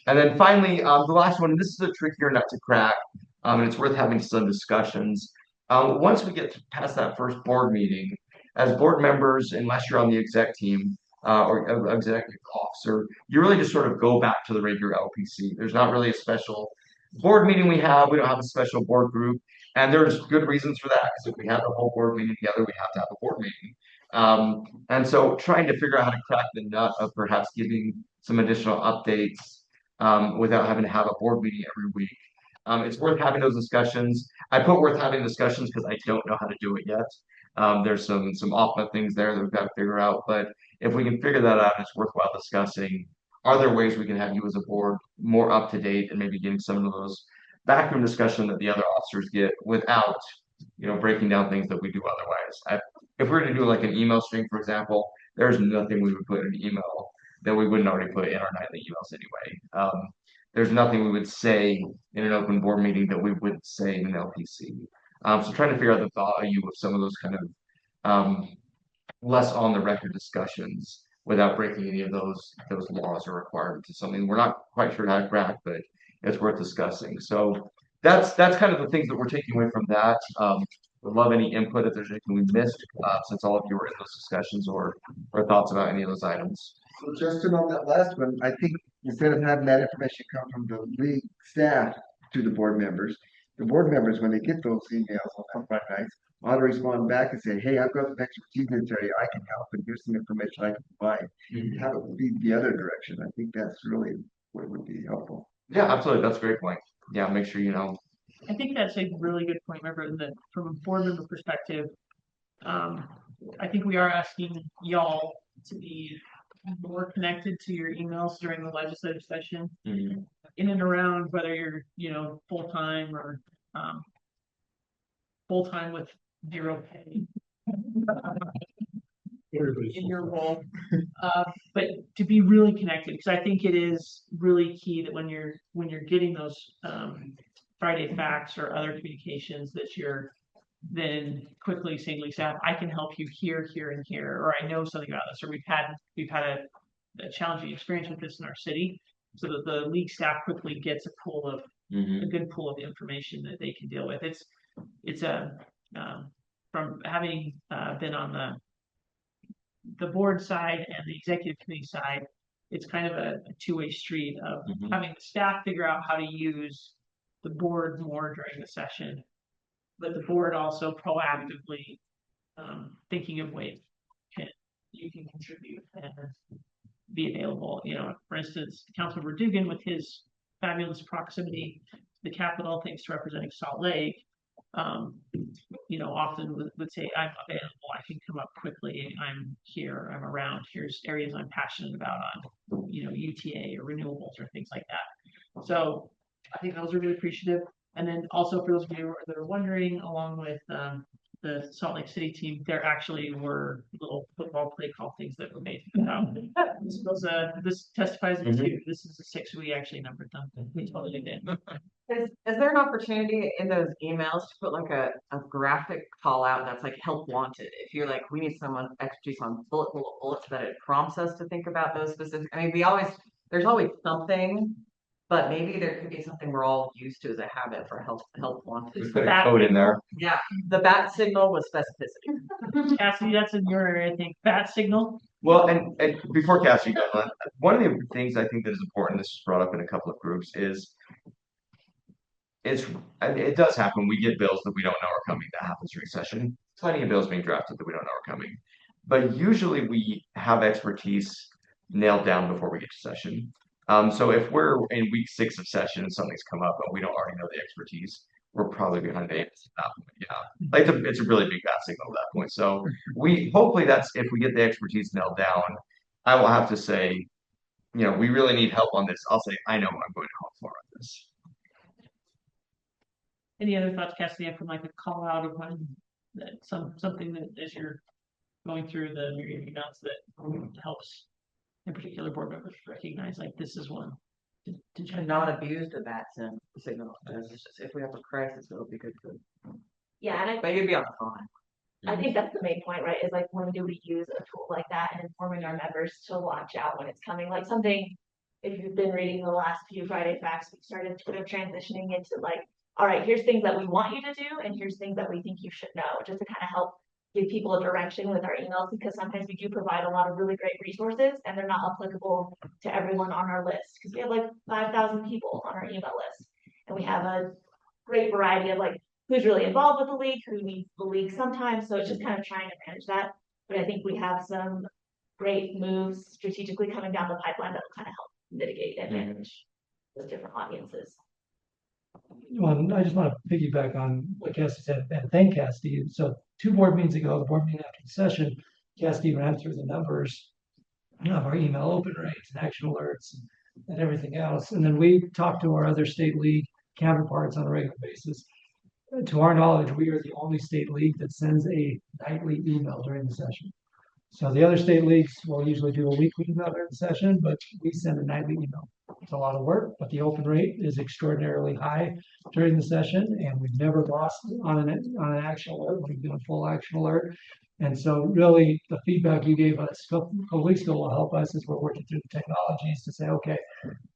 And then finally, the last one, this is a trickier nut to crack, and it's worth having some discussions. Once we get past that first board meeting, as board members, unless you're on the exec team or executive officer, you really just sort of go back to the regular LPC. There's not really a special board meeting we have. We don't have a special board group. And there's good reasons for that, because if we have the whole board meeting together, we have to have a board meeting. And so trying to figure out how to crack the nut of perhaps giving some additional updates without having to have a board meeting every week. It's worth having those discussions. I put worth having discussions because I don't know how to do it yet. There's some optima things there that we've got to figure out, but if we can figure that out, it's worthwhile discussing. Are there ways we can have you as a board more up to date and maybe getting some of those backroom discussion that the other officers get without, breaking down things that we do otherwise. If we were to do like an email string, for example, there's nothing we would put in an email that we wouldn't already put in our nightly emails anyway. There's nothing we would say in an open board meeting that we wouldn't say in an LPC. So trying to figure out the value of some of those kind of less on the record discussions without breaking any of those laws or requirements is something we're not quite sure how to crack, but it's worth discussing. So that's kind of the things that we're taking away from that. Would love any input if there's anything we missed, since all of you were in those discussions, or thoughts about any of those items. So Justin, on that last one, I think instead of having that information come from the league staff to the board members, when they get those emails on Friday nights, ought to respond back and say, hey, I've got some expertise in this area, I can help, and here's some information I can provide. Have it be the other direction. I think that's really what would be helpful. Yeah, absolutely. That's a great point. Yeah, make sure you know. I think that's a really good point. Remember that from a board member perspective, I think we are asking y'all to be more connected to your emails during the legislative session, in and around whether you're, full-time or full-time with zero pay in your role, but to be really connected, because I think it is really key that when you're getting those Friday facts or other communications, that you're then quickly saying, Lisa, I can help you here, here, and here, or I know something about this, or we've had a challenging experience with this in our city, so that the league staff quickly gets a good pool of information that they can deal with. It's from having been on the board side and the executive committee side, it's kind of a two-way street of having the staff figure out how to use the board more during the session, but the board also proactively thinking of ways you can contribute and be available. For instance, Councilmember Dugan, with his fabulous proximity to the Capitol, thanks to representing Salt Lake, often would say, I'm available, I can come up quickly, I'm here, I'm around, here's areas I'm passionate about on, UTA or renewables or things like that. So I think those are really appreciative. And then also for those of you that are wondering, along with the Salt Lake City team, there actually were little football play call things that were made. This testifies to this is a 6 we actually numbered them. We totally did. Is there an opportunity in those emails to put like a graphic call out that's like help wanted? If you're like, we need someone expertise on bullets, that it prompts us to think about those specific. I mean, there's always something, but maybe there could be something we're all used to as a habit for help wanted. Just put a code in there. Yeah, the bat signal with specificity. Cassie, that's in your area, I think. Bat signal. Well, and before Cassie goes on, one of the things I think that is important, this was brought up in a couple of groups, is it does happen. We get bills that we don't know are coming. That happens during session. Plenty of bills being drafted that we don't know are coming. But usually we have expertise nailed down before we get to session. So if we're in week 6 of session and something's come up but we don't already know the expertise, we're probably behind the eight at that point. Yeah, like it's a really big bat signal at that point. So hopefully that's if we get the expertise nailed down. I will have to say, we really need help on this. I'll say I know what I'm going to help for on this. Any other thoughts, Cassidy, from like a call out of when something that as you're going through the myriad of emails that helps in particular board members recognize like this is one to not abuse the bat signal. It's just, if we have a crisis, it'll be good for. Yeah, and but you'd be on the phone. I think that's the main point, right? Is like, when do we use a tool like that and informing our members to watch out when it's coming? Like something, if you've been reading the last few Friday Facts, we started sort of transitioning into like, all right, here's things that we want you to do, and here's things that we think you should know, just to kind of help give people a direction with our emails, because sometimes we do provide a lot of really great resources and they're not applicable to everyone on our list, because we have like 5,000 people on our email list, and we have a great variety of like who's really involved with the league, who needs the league sometimes, so it's just kind of trying to manage that. But I think we have some great moves strategically coming down the pipeline that will kind of help mitigate and manage those different audiences. Well, I just want to piggyback on what Cassidy said and thank Cassidy. So 2 board meetings ago, the board meeting after the session, Cassidy ran through the numbers of our email open rates and action alerts and everything else. And then we talked to our other state league counterparts on a regular basis. To our knowledge, we are the only state league that sends a nightly email during the session. So the other state leagues will usually do a weekly email during the session, but we send a nightly email. It's a lot of work, but the open rate is extraordinarily high during the session, and we've never lost on an action alert. We've done a full action alert. And so really the feedback you gave us a couple weeks ago will help us as we're working through the technologies to say, okay,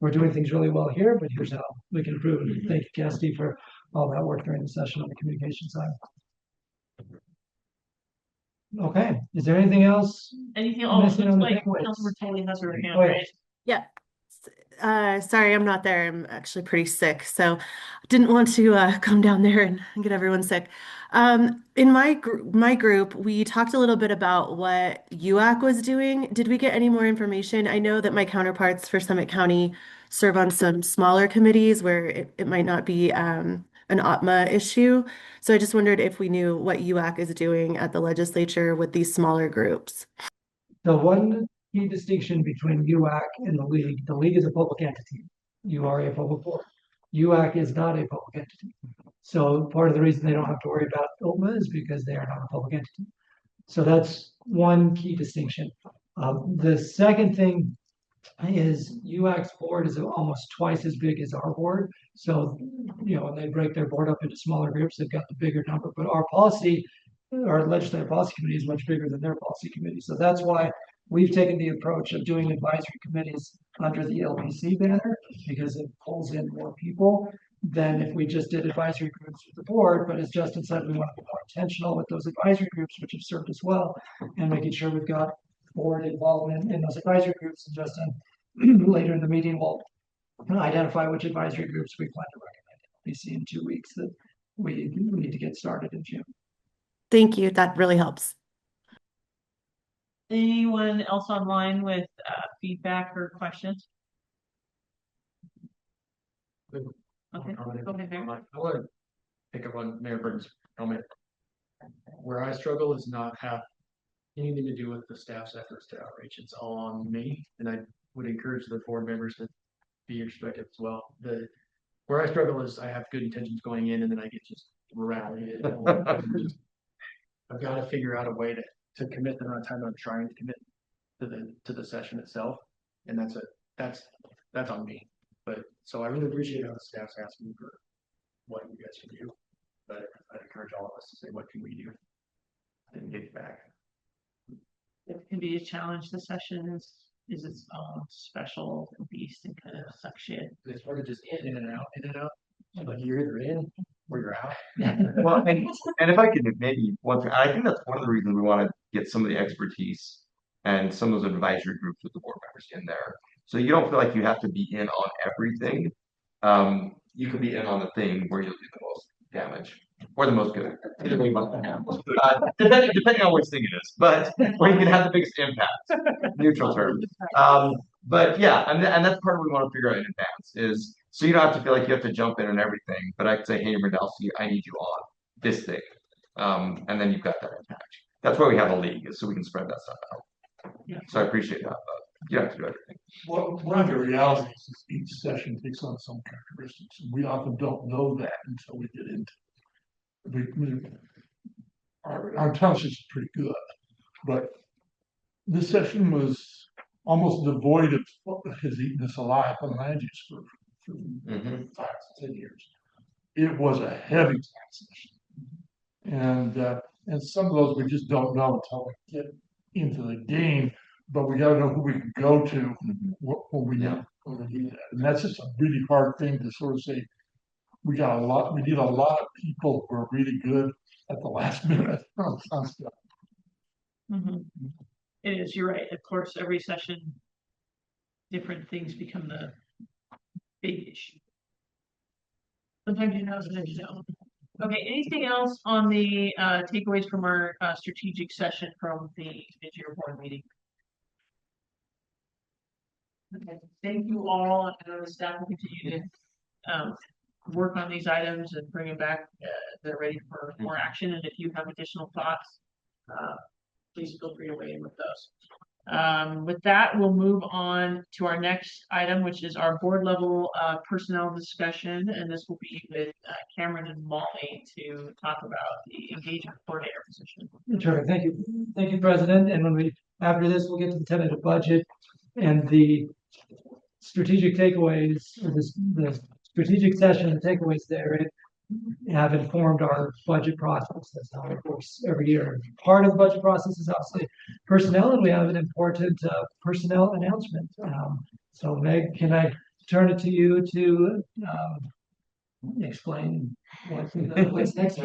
we're doing things really well here, but here's how we can improve it. Thank you, Cassidy, for all that work during the session on the communication side. Okay, is there anything else? Anything else? missing on the Like, takeaways? Councilmember Tully has her hand Go ahead. raised. Yeah. Sorry, I'm not there. I'm actually pretty sick, so didn't want to come down there and get everyone sick. In my group, we talked a little bit about what UAC was doing. Did we get any more information? I know that my counterparts for Summit County serve on some smaller committees where it might not be an OTMA issue. So I just wondered if we knew what UAC is doing at the legislature with these smaller groups. The one key distinction between UAC and the league is a public entity. You are a public board. UAC is not a public entity. So part of the reason they don't have to worry about OTMA is because they are not a public entity. So that's one key distinction. The second thing is UAC's board is almost twice as big as our board. So, when they break their board up into smaller groups, they've got the bigger number. But our legislative policy committee is much bigger than their policy committee. So that's why we've taken the approach of doing advisory committees under the LPC banner, because it pulls in more people than if we just did advisory groups with the board. But as Justin said, we want to be more intentional with those advisory groups, which have served us well, and making sure we've got board involvement in those advisory groups. And Justin, later in the meeting, will identify which advisory groups we plan to recommend to LPC in 2 weeks that we need to get started in June. Thank you. That really helps. Anyone else online with feedback or questions? Okay, go ahead, Mayor. I want to pick up on Mayor Burton's comment. Where I struggle is not have anything to do with the staff's efforts to outreach. It's all on me, and I would encourage the board members to be your perspective as well. Where I struggle is I have good intentions going in, and then I get just rallied. I've got to figure out a way to commit the amount of time I'm trying to commit to the session itself, and that's on me. But so I really appreciate how the staff's asking for what you guys can do, but I'd encourage all of us to say, what can we do and get back? It can be a challenge. The session is its own special beast and kind of sucks shit. It's hard to just in and out, in and out. Like you're either in or you're out. Well, and if I could maybe one thing, I think that's one of the reasons we want to get some of the expertise and some of those advisory groups with the board members in there. So you don't feel like you have to be in on everything. You can be in on the thing where you'll do the most damage or the most good. Depending on which thing it is, but where you can have the biggest impact. Neutral term. But yeah, and that's part of what we want to figure out in advance is so you don't have to feel like you have to jump in on everything, but I can say, hey, Rendelsi, I need you on this thing. And then you've got that impact. That's why we have a league, is so we can spread that stuff out. Yeah. So I appreciate that, but you have to do everything. Well, one of the realities is each session takes on some characteristics, and we often don't know that until we get into it. Our township is pretty good, but this session was almost devoid of what has eaten us alive on land use for 5 to 10 years. It was a heavy tax session, and some of those we just don't know until we get into the game. But we got to know who we can go to when we need that, and that's just a really hard thing to sort of say. We need a lot of people who are really good at the last minute on stuff. It is, you're right. Of course, every session, different things become the big issue. Sometimes you know, sometimes you don't. Okay, anything else on the takeaways from our strategic session from the mid-year board meeting? Okay, thank you all. I know the staff will continue to work on these items and bring them back. They're ready for more action. And if you have additional thoughts, please feel free to weigh in with those. With that, we'll move on to our next item, which is our board level personnel discussion. And this will be with Cameron and Molly to talk about the engagement coordinator position. Terrific. Thank you. Thank you, President. And after this, we'll get to the tentative budget and the strategic takeaways, or the strategic session, the takeaways there have informed our budget process. That's how it works every year. Part of the budget process is obviously personnel, and we have an important personnel announcement. So Meg, can I turn it to you to explain what's next?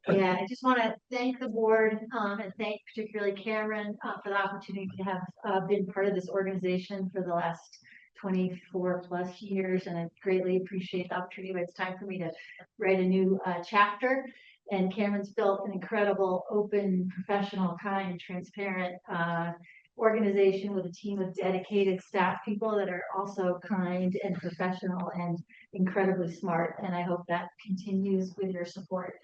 Yeah, I just want to thank the board and thank particularly Cameron for the opportunity to have been part of this organization for the last 24 plus years, and I greatly appreciate the opportunity. But it's time for me to write a new chapter. And Cameron's built an incredible, open, professional, kind, and transparent organization with a team of dedicated staff people that are also kind and professional and incredibly smart. And I hope that continues with your support.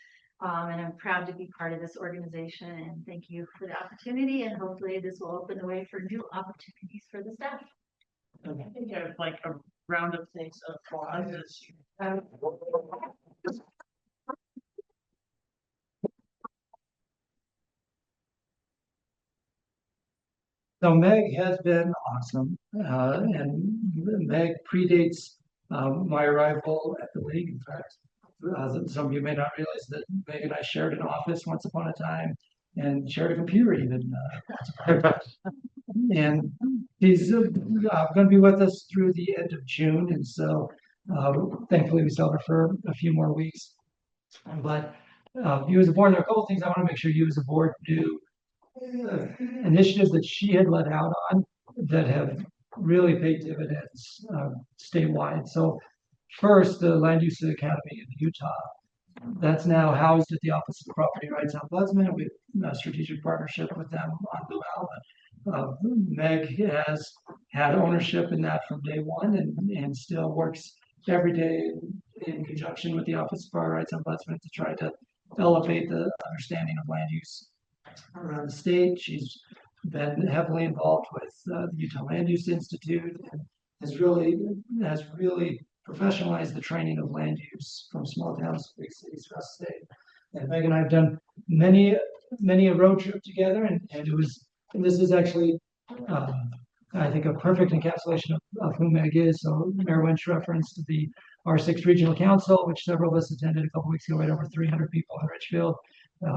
And I'm proud to be part of this organization, and thank you for the opportunity. And hopefully this will open the way for new opportunities for the staff. I think I would like a round of thanks of applause. So Meg has been awesome, and Meg predates my arrival at the league. In fact, some of you may not realize that Meg and I shared an office once upon a time, and shared a computer even. And she's going to be with us through the end of June, and so thankfully we still have her for a few more weeks. But you as a board, there are a couple of things I want to make sure you as a board do. Initiatives that she had let out on that have really paid dividends statewide. So first, the Land Use Academy in Utah. That's now housed at the Office of Property Rights Ombudsman. We have a strategic partnership with them on Blue Owl. Meg has had ownership in that from day one and still works every day in conjunction with the Office of Property Rights Ombudsman to try to elevate the understanding of land use around the state. She's been heavily involved with the Utah Land Use Institute and has really professionalized the training of land use from small towns to big cities across the state. And Meg and I have done many a road trip together, and this is actually I think a perfect encapsulation of who Meg is. So Mayor Winch referenced the R6 Regional Council, which several of us attended a couple weeks ago, right over 300 people in Richfield,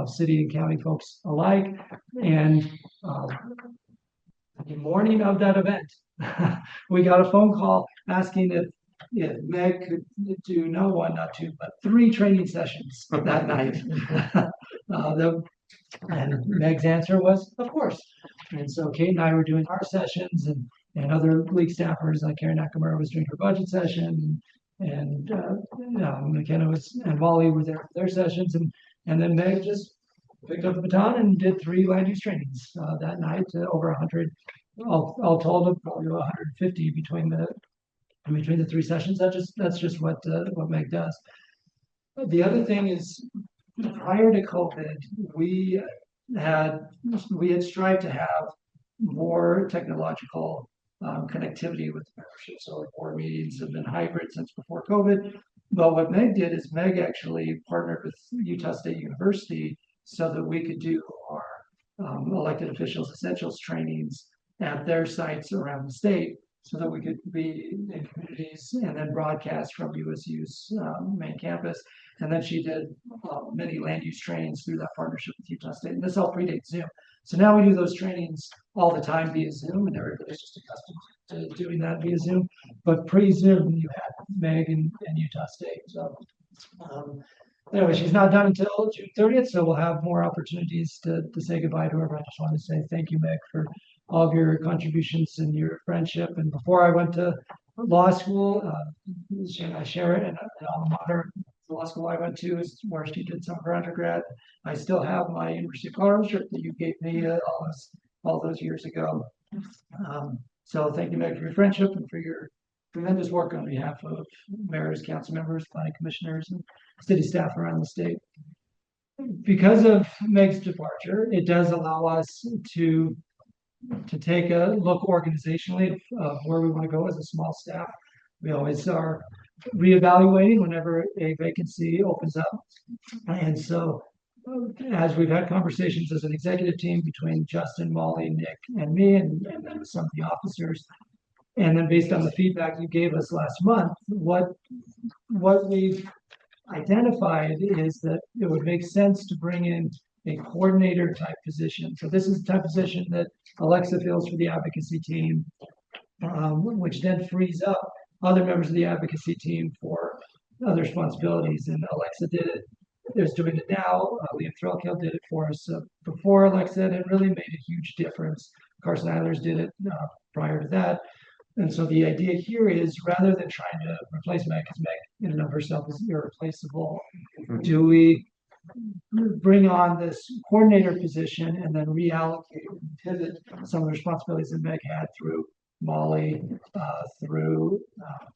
city and county folks alike. And the morning of that event, we got a phone call asking if Meg could do not two, but 3 training sessions that night. And Meg's answer was, of course. And so Kate and I were doing our sessions, and other league staffers like Karen Nakamura was doing her budget session, and McKenna and Wally were there for their sessions, and then Meg just picked up the baton and did 3 land use trainings that night, over 100, all told, probably 150 between the 3 sessions. That's just what Meg does. The other thing is, prior to COVID, we had strived to have more technological connectivity with the membership. So our board meetings have been hybrid since before COVID. But what Meg did is Meg actually partnered with Utah State University so that we could do our elected officials essentials trainings at their sites around the state, so that we could be in communities and then broadcast from USU's main campus. And then she did many land use trainings through that partnership with Utah State. And this all predates Zoom. So now we do those trainings all the time via Zoom, and everybody's just accustomed to doing that via Zoom. But pre-Zoom, you had Meg and Utah State. So anyway, she's not done until June 30th, so we'll have more opportunities to say goodbye to her. But I just want to say thank you, Meg, for all of your contributions and your friendship. And before I went to law school, I share it, and alma mater, the law school I went to is where she did some of her undergrad. I still have my University of Colorado shirt that you gave me all those years ago. So thank you, Meg, for your friendship and for your tremendous work on behalf of mayors, council members, planning commissioners, and city staff around the state. Because of Meg's departure, it does allow us to take a look organizationally of where we want to go as a small staff. We always are reevaluating whenever a vacancy opens up. And so as we've had conversations as an executive team between Justin, Molly, Nick, and me, and then some of the officers, and then based on the feedback you gave us last month, what we've identified is that it would make sense to bring in a coordinator type position. So this is the type of position that Alexa fills for the advocacy team, which then frees up other members of the advocacy team for other responsibilities. And Alexa did it, is doing it now. Liam Threlkill did it for us before Alexa, and it really made a huge difference. Carson Eilers did it prior to that. And so the idea here is, rather than trying to replace Meg, because Meg in and of herself is irreplaceable, do we bring on this coordinator position and then reallocate and pivot some of the responsibilities that Meg had through Molly, through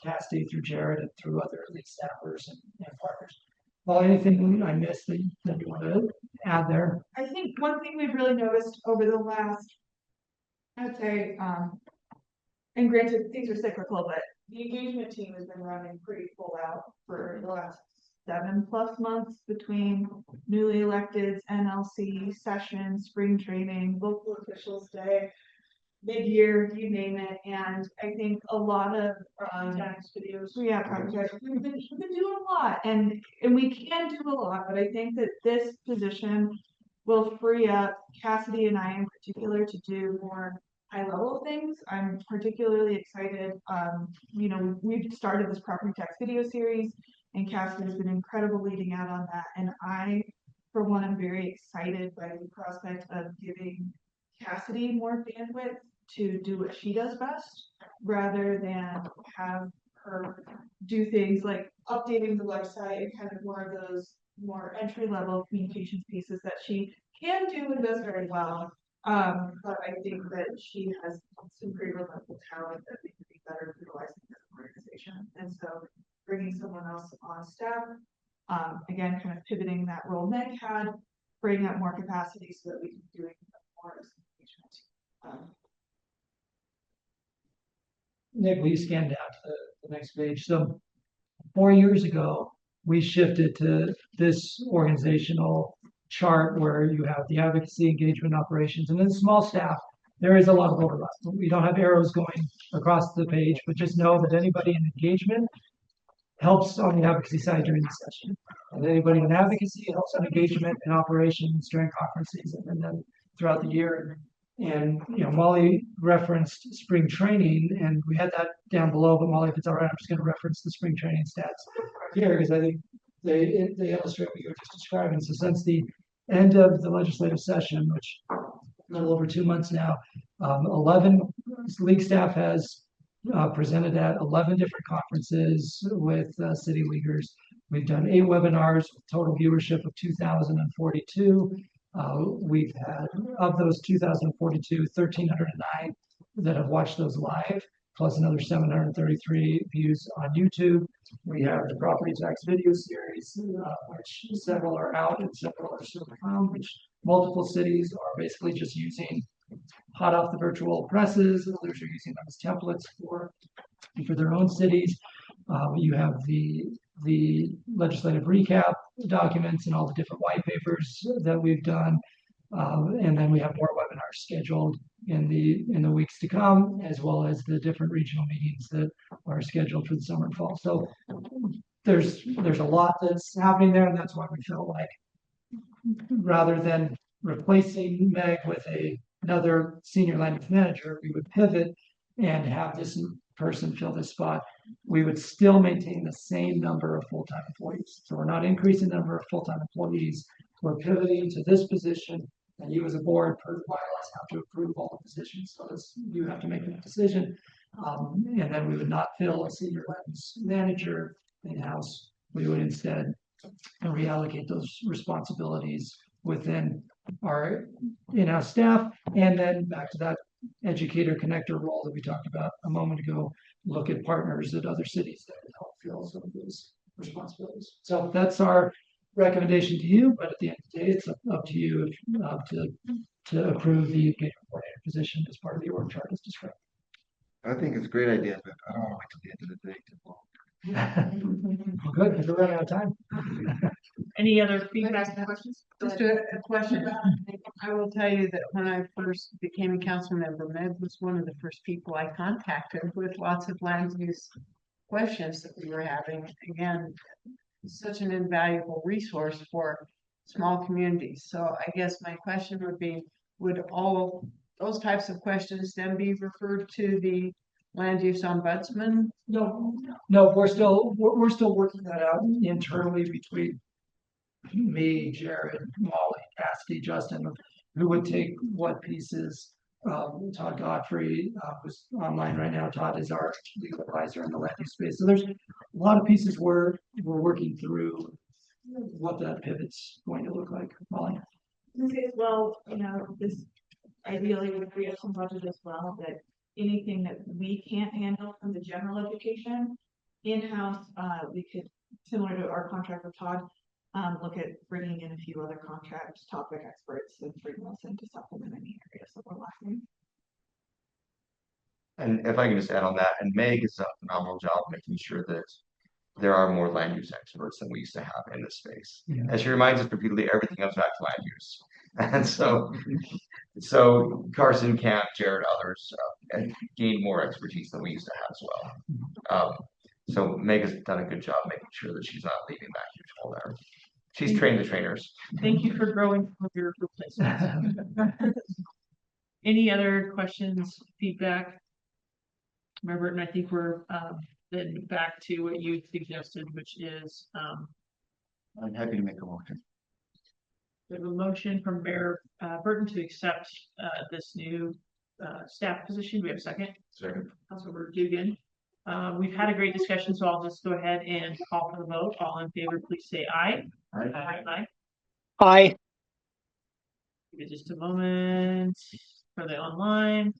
Cassidy, through Jared, and through other lead staffers and partners. Well, anything I missed that you want to add there? I think one thing we've really noticed over the last, I'd say, and granted, things are cyclical, but the engagement team has been running pretty full out for the last 7+ months between newly electeds, NLC sessions, spring training, local officials day, mid-year, you name it. And I think a lot of videos, we've been doing a lot, and we can do a lot, but I think that this position will free up Cassidy and I in particular to do more high-level things. I'm particularly excited. We've started this property tax video series, and Cassidy has been incredible leading out on that. And I, for one, am very excited by the prospect of giving Cassidy more bandwidth to do what she does best, rather than have her do things like updating the website and kind of more of those more entry-level communications pieces that she can do and does very well. But I think that she has some pretty remarkable talent that we could be better utilizing as an organization. And so bringing someone else on staff, again, kind of pivoting that role Meg had, bringing up more capacity so that we can be doing more as engagement. Nick, will you scan down to the next page? So 4 years ago, we shifted to this organizational chart where you have the advocacy, engagement, operations, and then small staff. There is a lot of overlap. We don't have arrows going across the page, but just know that anybody in engagement helps on the advocacy side during the session. And anybody in advocacy helps on engagement and operations during conferences and then throughout the year. And Molly referenced spring training, and we had that down below, but Molly, if it's all right, I'm just going to reference the spring training stats here because I think they illustrate what you were just describing. So since the end of the legislative session, which a little over 2 months now, 11 league staff has presented at 11 different conferences with city leaguers. We've done 8 webinars with total viewership of 2,042. We've had, of those 2,042, 1,309 that have watched those live, plus another 733 views on YouTube. We have the property tax video series, which several are out and several are still to come, which multiple cities are basically just using hot off the virtual presses. Others are using them as templates for their own cities. You have the legislative recap documents and all the different white papers that we've done. And then we have more webinars scheduled in the weeks to come, as well as the different regional meetings that are scheduled for the summer and fall. So there's a lot that's happening there, and that's why we felt like rather than replacing Meg with another senior language manager, we would pivot and have this person fill this spot. We would still maintain the same number of full-time employees. So we're not increasing the number of full-time employees. We're pivoting to this position, and you as a board, per the bylaws, have to approve all the positions. So you have to make that decision. And then we would not fill a senior language manager in-house. We would instead and reallocate those responsibilities within our in-house staff. And then back to that educator connector role that we talked about a moment ago, look at partners at other cities that help fill some of those responsibilities. So that's our recommendation to you, but at the end of the day, it's up to you to approve the engagement coordinator position as part of the org chart as described. I think it's a great idea, but I don't want to wait till the end of the day to Well, good, because we're running out of time. Any other feedback and questions? Just a question. I will tell you that when I first became a council member, Med was one of the first people I contacted with lots of land use questions that we were having. Again, such an invaluable resource for small communities. So I guess my question would be, would all those types of questions then be referred to the land use ombudsman? No, we're still working that out internally between me, Jared, Molly, Cassidy, Justin, who would take what pieces. Todd Godfrey, who's online right now. Todd is our legal advisor in the land use space. So there's a lot of pieces we're working through what that pivot's going to look like. Molly. As well, this ideally would free up some budget as well, that anything that we can't handle from the general education in-house, we could, similar to our contract with Todd, look at bringing in a few other contract topic experts and bring those in to supplement any areas that we're lacking. And if I can just add on that, and Meg has done a phenomenal job making sure that there are more land use experts than we used to have in this space. Yeah. And she reminds us repeatedly, everything comes back to land use. And so Carson, Camp, Jared, others and gained more expertise than we used to have as well. So Meg has done a good job making sure that she's not leaving that huge hole there. She's trained the trainers. Thank you for growing from your replacements. Any other questions, feedback? Remember, and I think we're then back to what you suggested, which is I'm happy to make a motion. we have a motion from Mayor Burton to accept this new staff position. Do we have a second? Second. Councilmember Dugan. We've had a great discussion, so I'll just go ahead and call for the vote. All in favor, please say aye. Aye. Aye. Aye. Give it just a moment for the online.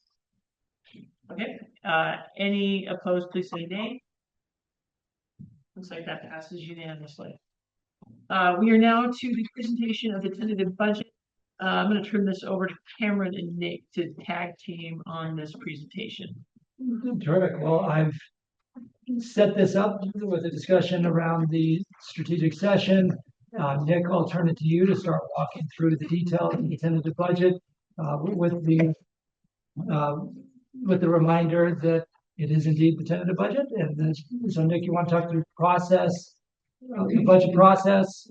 Okay, any opposed, please say nay. Looks like that passes unanimously. We are now to the presentation of the tentative budget. I'm going to turn this over to Cameron and Nick to tag team on this presentation. Terrific. Well, I've set this up with a discussion around the strategic session. Nick, I'll turn it to you to start walking through the details of the tentative budget with the reminder that it is indeed the tentative budget. And so Nick, you want to talk through the process, the budget process?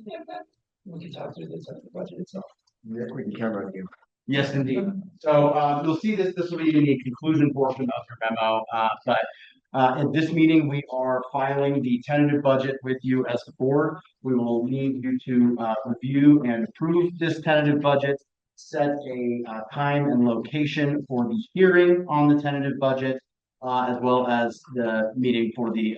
We can talk through the budget itself. Yeah, we can count on you. Yes, indeed. So you'll see this will be the conclusion portion of your memo. But at this meeting, we are filing the tentative budget with you as the board. We will need you to review and approve this tentative budget, set a time and location for the hearing on the tentative budget, as well as the meeting for the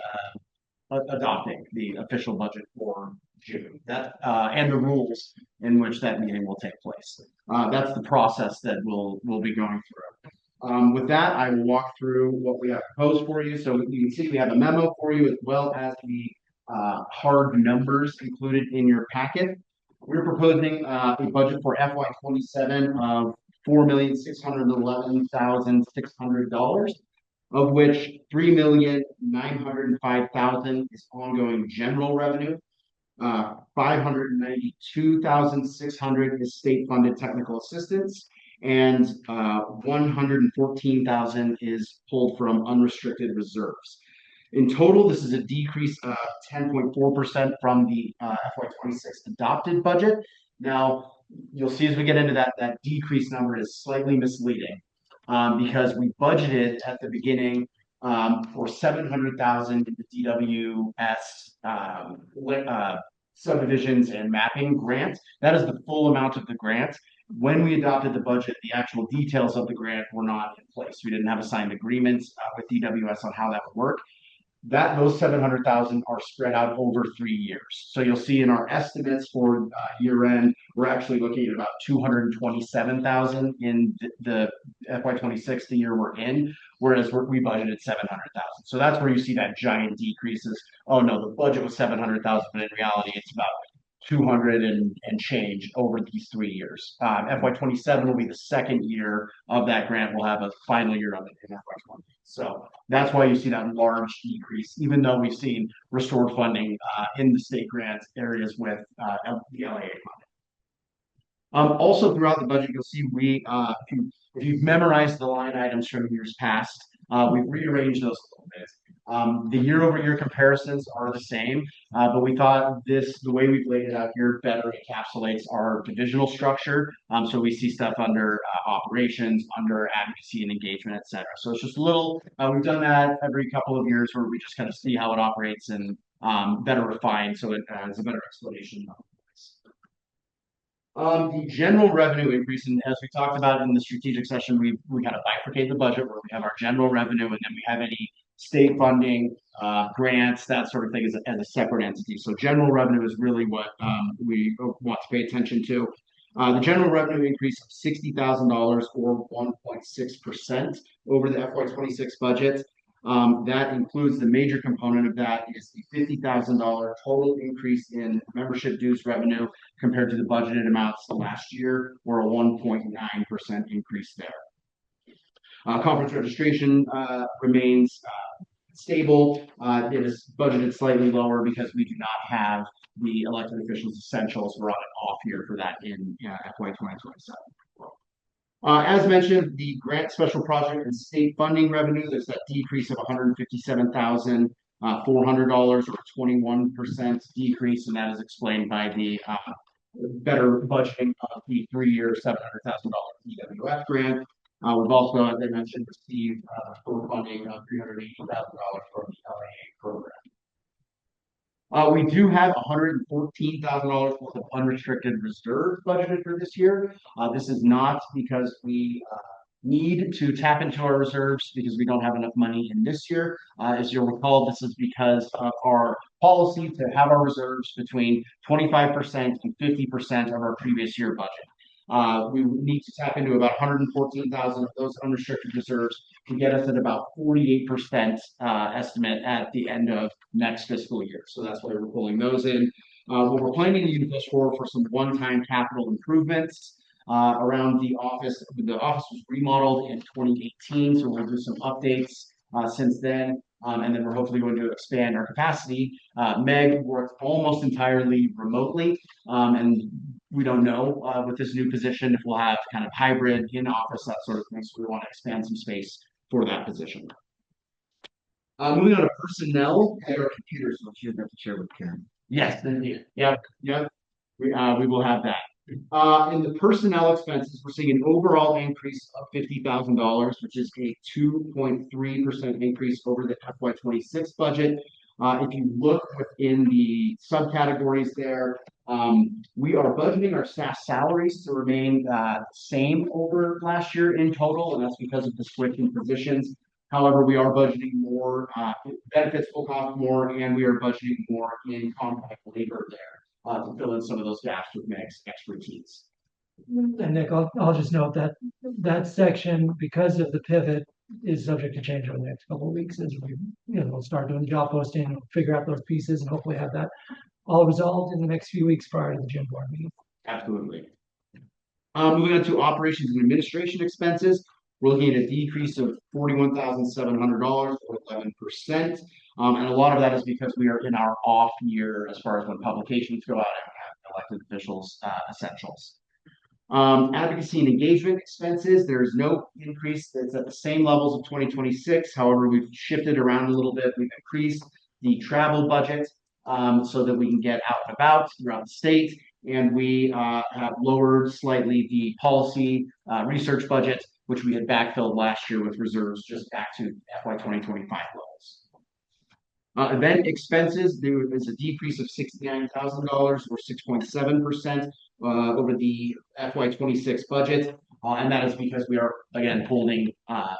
adopting the official budget for June. That and the rules in which that meeting will take place. That's the process that we'll be going through. With that, I will walk through what we have proposed for you. So you can see we have a memo for you as well as the hard numbers included in your packet. We're proposing a budget for FY27 of $4,611,600, of which $3,905,000 is ongoing general revenue. 592,600 is state-funded technical assistance, and 114,000 is pulled from unrestricted reserves. In total, this is a decrease of 10.4% from the FY26 adopted budget. Now, you'll see as we get into that decrease number is slightly misleading because we budgeted at the beginning for 700,000 in the DWS subdivisions and mapping grant. That is the full amount of the grant. When we adopted the budget, the actual details of the grant were not in place. We didn't have a signed agreement with DWS on how that would work. those 700,000 are spread out over 3 years. So you'll see in our estimates for year end, we're actually looking at about 227,000 in the FY26, the year we're in, whereas we budgeted 700,000. So that's where you see that giant decreases. Oh no, the budget was 700,000, but in reality, it's about 200 and change over these 3 years. FY27 will be the second year of that grant. We'll have a final year of it in FY20. So that's why you see that large decrease, even though we've seen restored funding in the state grant areas with the LAA funding. Also throughout the budget, you'll see if you've memorized the line items from years past, we've rearranged those a little bit. The year-over-year comparisons are the same, but we thought the way we've laid it out here better encapsulates our divisional structure. So we see stuff under operations, under advocacy and engagement, et cetera. So it's just a little, we've done that every couple of years where we just kind of see how it operates and better refined so it has a better explanation. The general revenue increase, and as we talked about in the strategic session, we kind of bifurcate the budget where we have our general revenue and then we have any state funding, grants, that sort of thing as a separate entity. So general revenue is really what we want to pay attention to. The general revenue increase of $60,000 or 1.6% over the FY26 budget. That includes the major component of that is the $50,000 total increase in membership dues revenue compared to the budgeted amounts last year, or a 1.9% increase there. Conference registration remains stable. It is budgeted slightly lower because we do not have the elected officials essentials. We're on an off year for that in FY 2027. As mentioned, the grant special project and state funding revenue, there's that decrease of $157,400 or 21% decrease, and that is explained by the better budgeting of the 3-year $700,000 EWF grant. We've also, as I mentioned, received total funding of $380,000 from the LAA program. We do have $114,000 worth of unrestricted reserves budgeted for this year. This is not because we need to tap into our reserves because we don't have enough money in this year. As you'll recall, this is because of our policy to have our reserves between 25% and 50% of our previous year budget. We need to tap into about 114,000 of those unrestricted reserves to get us at about 48% estimate at the end of next fiscal year. So that's why we're pulling those in. What we're planning to use those for some one-time capital improvements around the office. The office was remodeled in 2018, so we'll do some updates since then. And then we're hopefully going to expand our capacity. Meg worked almost entirely remotely, and we don't know with this new position if we'll have kind of hybrid in office, that sort of thing. So we want to expand some space for that position. Moving on to personnel. And our computers, which you have to share with Karen. Yes, indeed. Yep. We will have that. In the personnel expenses, we're seeing an overall increase of $50,000, which is a 2.3% increase over the FY26 budget. If you look within the subcategories there, we are budgeting our staff salaries to remain same over last year in total, and that's because of the switch in positions. However, we are budgeting more, benefits will cost more, and we are budgeting more in contract labor there to fill in some of those gaps with Meg's expertise. And Nick, I'll just note that that section, because of the pivot, is subject to change over the next couple of weeks as we, we'll start doing the job posting, figure out those pieces, and hopefully have that all resolved in the next few weeks prior to the gym board meeting. Absolutely. Moving on to operations and administration expenses, we're looking at a decrease of $41,700 or 11%. And a lot of that is because we are in our off year as far as when publications go out and we have elected officials essentials. Advocacy and engagement expenses, there is no increase. It's at the same levels of 2026. However, we've shifted around a little bit. We've increased the travel budget so that we can get out and about throughout the state. And we have lowered slightly the policy research budget, which we had backfilled last year with reserves just back to FY 2025 levels. Event expenses, there is a decrease of $69,000 or 6.7% over the FY26 budget. And that is because we are, again, holding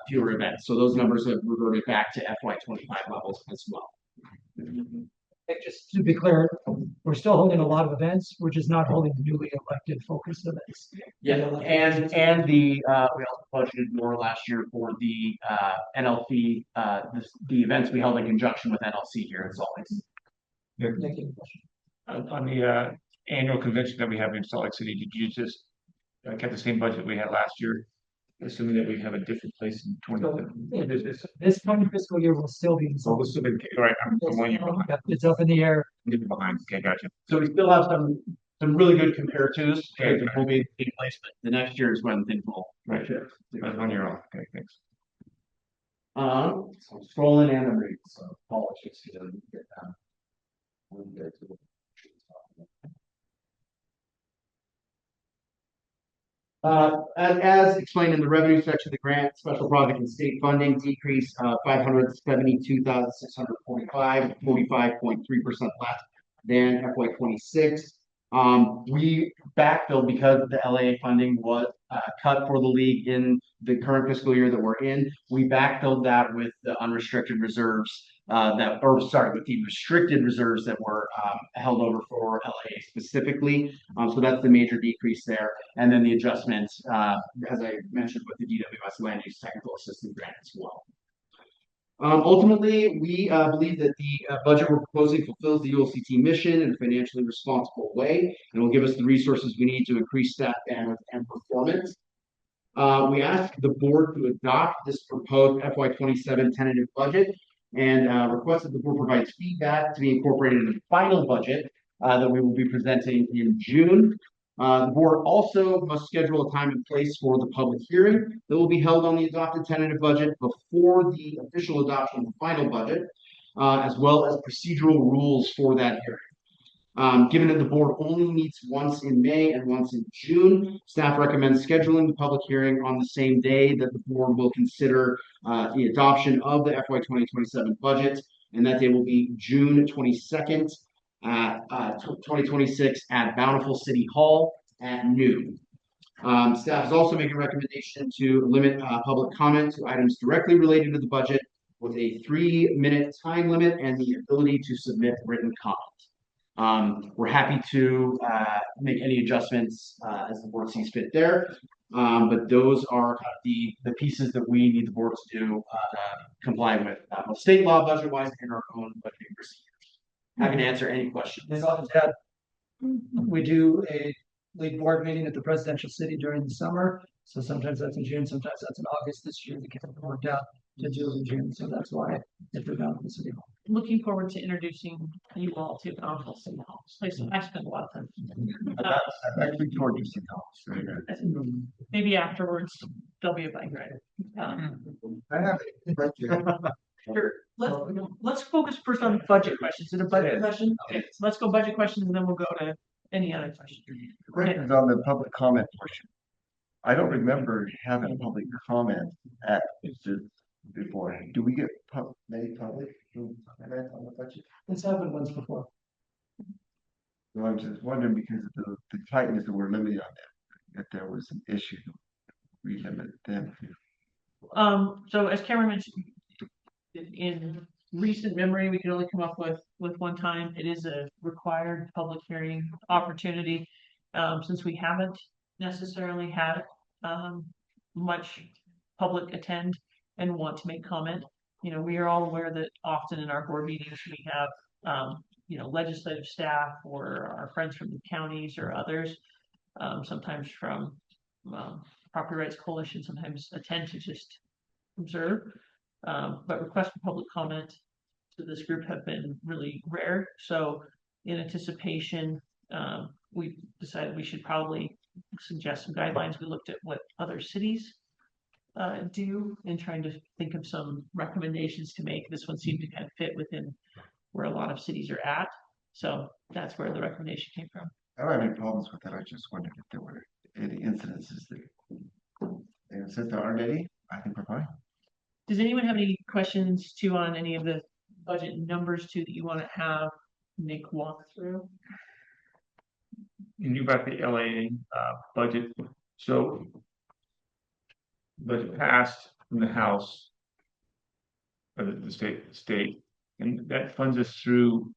fewer events. So those numbers have reverted back to FY25 levels as well. And just to be clear, we're still holding a lot of events, we're just not holding the newly elected focused events. Yeah, and the, we also budgeted more last year for the, NLP, the events we held in conjunction with NLC here in Salt Lake. On the annual convention that we have in Salt Lake City, did you just get the same budget we had last year? Assuming that we have a different place in This coming fiscal year will still be. So this will be, right, I'm 1 year behind. It's up in the air. Behind, okay, gotcha. So we still have some really good comparatives, okay, that will be in place, but the next year is when things will. Right, sure. 1 year off, okay, thanks. So scrolling and I'm reading, so apologies. You know, get that. We'll get to it. As explained in the revenue section, the grant, special project and state funding decrease, 572,645, 45.3% less than FY 26. We backfilled because the LAA funding was cut for the league in the current fiscal year that we're in. We backfilled that with the unrestricted reserves with the restricted reserves that were held over for LAA specifically. So that's the major decrease there. And then the adjustments, as I mentioned, with the DWS Land Use Technical Assistance Grant as well. Ultimately, we believe that the budget we're proposing fulfills the ULCT mission in a financially responsible way and will give us the resources we need to increase staff bandwidth and performance. We ask the board to adopt this proposed FY 27 tentative budget and request that the board provides feedback to be incorporated in the final budget that we will be presenting in June. The board also must schedule a time and place for the public hearing that will be held on the adopted tentative budget before the official adoption of the final budget, as well as procedural rules for that hearing. Given that the board only meets once in May and once in June, staff recommends scheduling the public hearing on the same day that the board will consider the adoption of the FY 2027 budget, and that day will be June 22nd. 2026 at Bountiful City Hall at noon. Staff is also making a recommendation to limit public comment to items directly related to the budget with a 3-minute time limit and the ability to submit written comment. We're happy to make any adjustments as the board sees fit there. But those are kind of the pieces that we need the board to do comply with state law budget-wise and our own budgeting procedures. Happy to answer any questions. We do a league board meeting at the presidential city during the summer. So sometimes that's in June, sometimes that's in August. This year, they get it worked out to do in June. So that's why it's down at the city hall. Looking forward to introducing you all to Bountiful City Hall. Place I spent a lot of time. I look forward to City Hall. Maybe afterwards there'll be a bike ride. I have it. Sure. Let's focus first on budget questions. Is it a budget question? Okay, so let's go budget questions and then we'll go to any other questions. The question is on the public comment portion. I don't remember having a public comment at this before. Do we get many public comment on the budget? It's happened once before. So I'm just wondering because of the tightness that we're limited on that there was an issue. We limit them to. So as Cameron mentioned, in recent memory, we could only come up with one time. It is a required public hearing opportunity. Since we haven't necessarily had much public attend and want to make comment. You know, we are all aware that often in our board meetings, we have, legislative staff or our friends from the counties or others, sometimes from Property Rights Coalition, sometimes attend to just observe. But requests for public comment to this group have been really rare. So in anticipation, we decided we should probably suggest some guidelines. We looked at what other cities do and trying to think of some recommendations to make. This one seemed to kind of fit within where a lot of cities are at. So that's where the recommendation came from. I don't have any problems with that. I just wondered if there were any incidences there. And since there aren't any, I think we're fine. Does anyone have any questions too on any of the budget numbers too that you want to have Nick walk through? And you got the LA budget. So budget passed from the House or the state. And that funds us through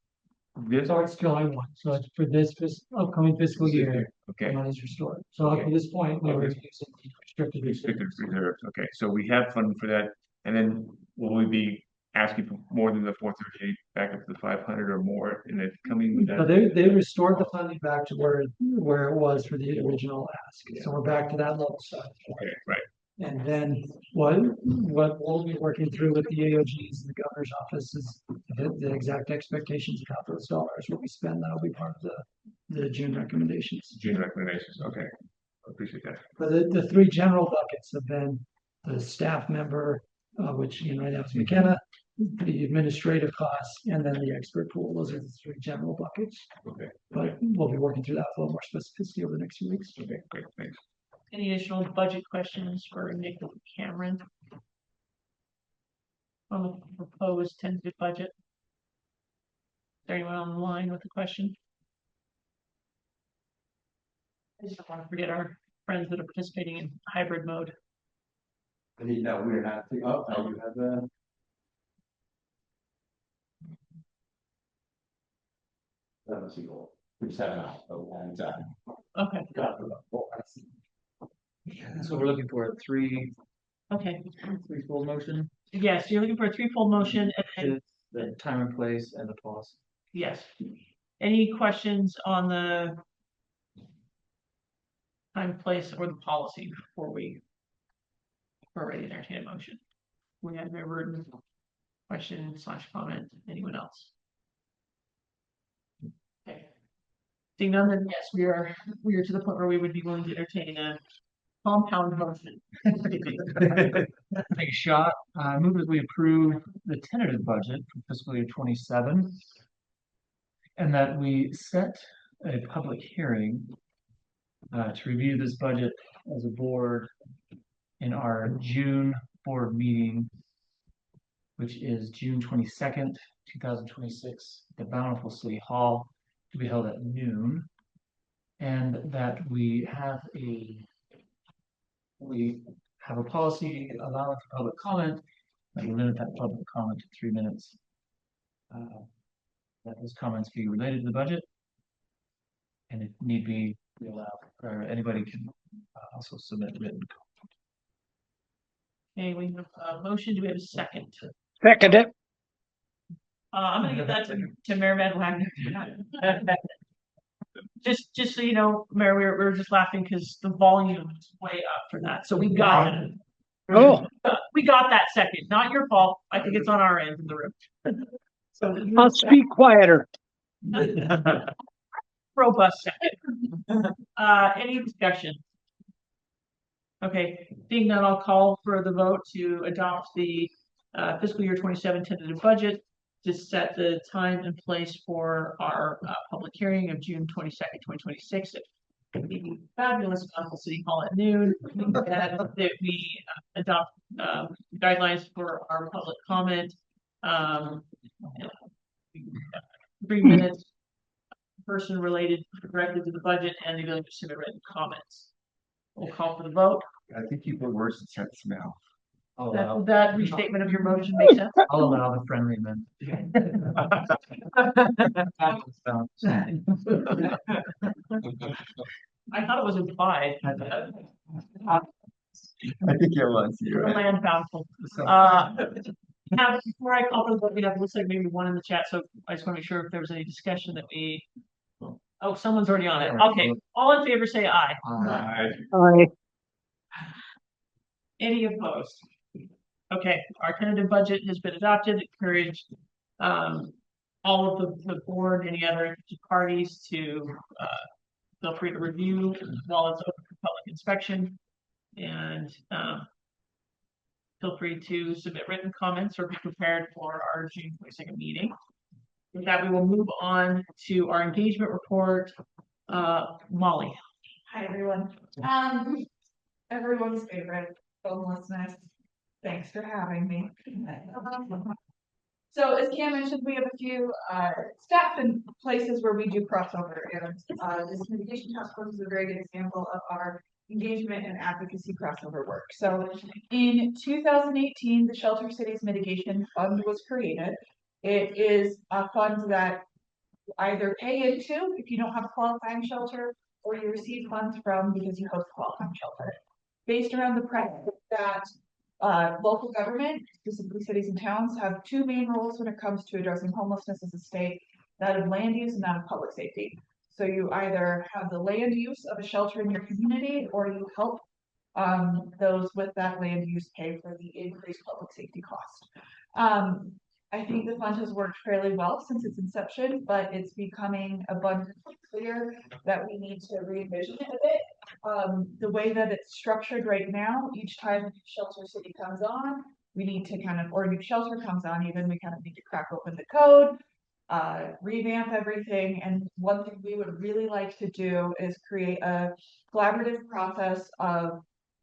this. So it's July 1, so it's for this upcoming fiscal year. Okay. Money's restored. So up to this point, we were Okay. using the restricted Restricted reserves. reserves, okay, so we have funding for that, and then will we be asking for more than the 438 back up to the 500 or more in the coming? with So that? they restored the funding back to where it was for the original ask. So we're back to that level size. Okay, right. And then what we'll be working through with the AOGs and the governor's office is the exact expectations of how those dollars will be spent. That'll be part of the June recommendations. June recommendations, okay, I appreciate that. But the three general buckets have been the staff member, which, right now is McKenna, the administrative costs, and then the expert pool. Those are the three general buckets. Okay. But we'll be working through that with a little more specificity over the next few weeks. Okay, great, thanks. Any additional budget questions for Nick and Cameron? On the proposed tentative budget? Is there anyone on the line with a question? I just don't want to forget our friends that are participating in hybrid mode. No, we're not, oh, no, you have the. That was equal. We just have an and, Okay. So we're looking for a three Okay, full motion, yes, you're looking for a threefold motion and with the time and place and the policy. yes. Any questions on the time, place, or the policy before we are ready to entertain a motion? We have a written question / comment. Anyone else? Okay. Seeing none, then yes, we are to the point where we would be willing to entertain a compound motion. Take a shot. I move that we approve the tentative budget for fiscal year 27. And that we set a public hearing to review this budget as a board in our June board meeting, which is June 22nd, 2026, at the Bountiful City Hall, to be held at noon. And that we have a policy allowing for public comment, that we limit that public comment to 3 minutes. That those comments be related to the budget. And if need be, we allow, or anybody can also submit written. Okay, we have a motion. Do we have a second? Second it. I'm gonna give that to Mayor Van Wagner. Just so you know, Mayor, we were just laughing because the volume is way up for that, so we got it. Oh, We got that second, not your fault. I think it's on our end of the room. So I'll speak quieter. robust second. Any discussion? Okay, seeing none, I'll call for the vote to adopt the fiscal year 27 tentative budget to set the time and place for our public hearing of June 22nd, 2026 at the fabulous Bountiful City Hall at noon. And that we adopt guidelines for our public comment. 3 minutes, person related directly to the budget, and the ability to submit written comments. We'll call for the vote. I think you put words in sense now. That restatement of your motion makes sense? I'll allow the friendly amendment. I thought it was implied. I think it was. You're right. Land bountiful. Now, before I call for the vote, we have, looks like maybe one in the chat, so I just want to make sure if there was any discussion that we. Oh, someone's already on it. Okay, all in favor, say aye. Aye. Any opposed? Okay, our tentative budget has been adopted. Encourage all of the board, any other interested parties to feel free to review while it's open for public inspection. And feel free to submit written comments or be prepared for our June 22nd meeting. With that, we will move on to our engagement report. Molly. Hi, everyone. Everyone's favorite, homelessness. Thanks for having me. So as Cam mentioned, we have a few staff and places where we do crossover, and this mitigation task force is a very good example of our engagement and advocacy crossover work. So in 2018, the Shelter Cities Mitigation Fund was created. It is a fund that you either pay into if you don't have a qualifying shelter, or you receive funds from because you host a qualifying shelter. Based around the premise that local government, specifically cities and towns, have two main roles when it comes to addressing homelessness as a state, that of land use and that of public safety. So you either have the land use of a shelter in your community, or you help those with that land use pay for the increased public safety cost. I think the fund has worked fairly well since its inception, but it's becoming abundantly clear that we need to re-envision it a bit. The way that it's structured right now, each time a new shelter city comes on, we need to or a new shelter comes on even, we kind of need to crack open the code, revamp everything. And one thing we would really like to do is create a collaborative process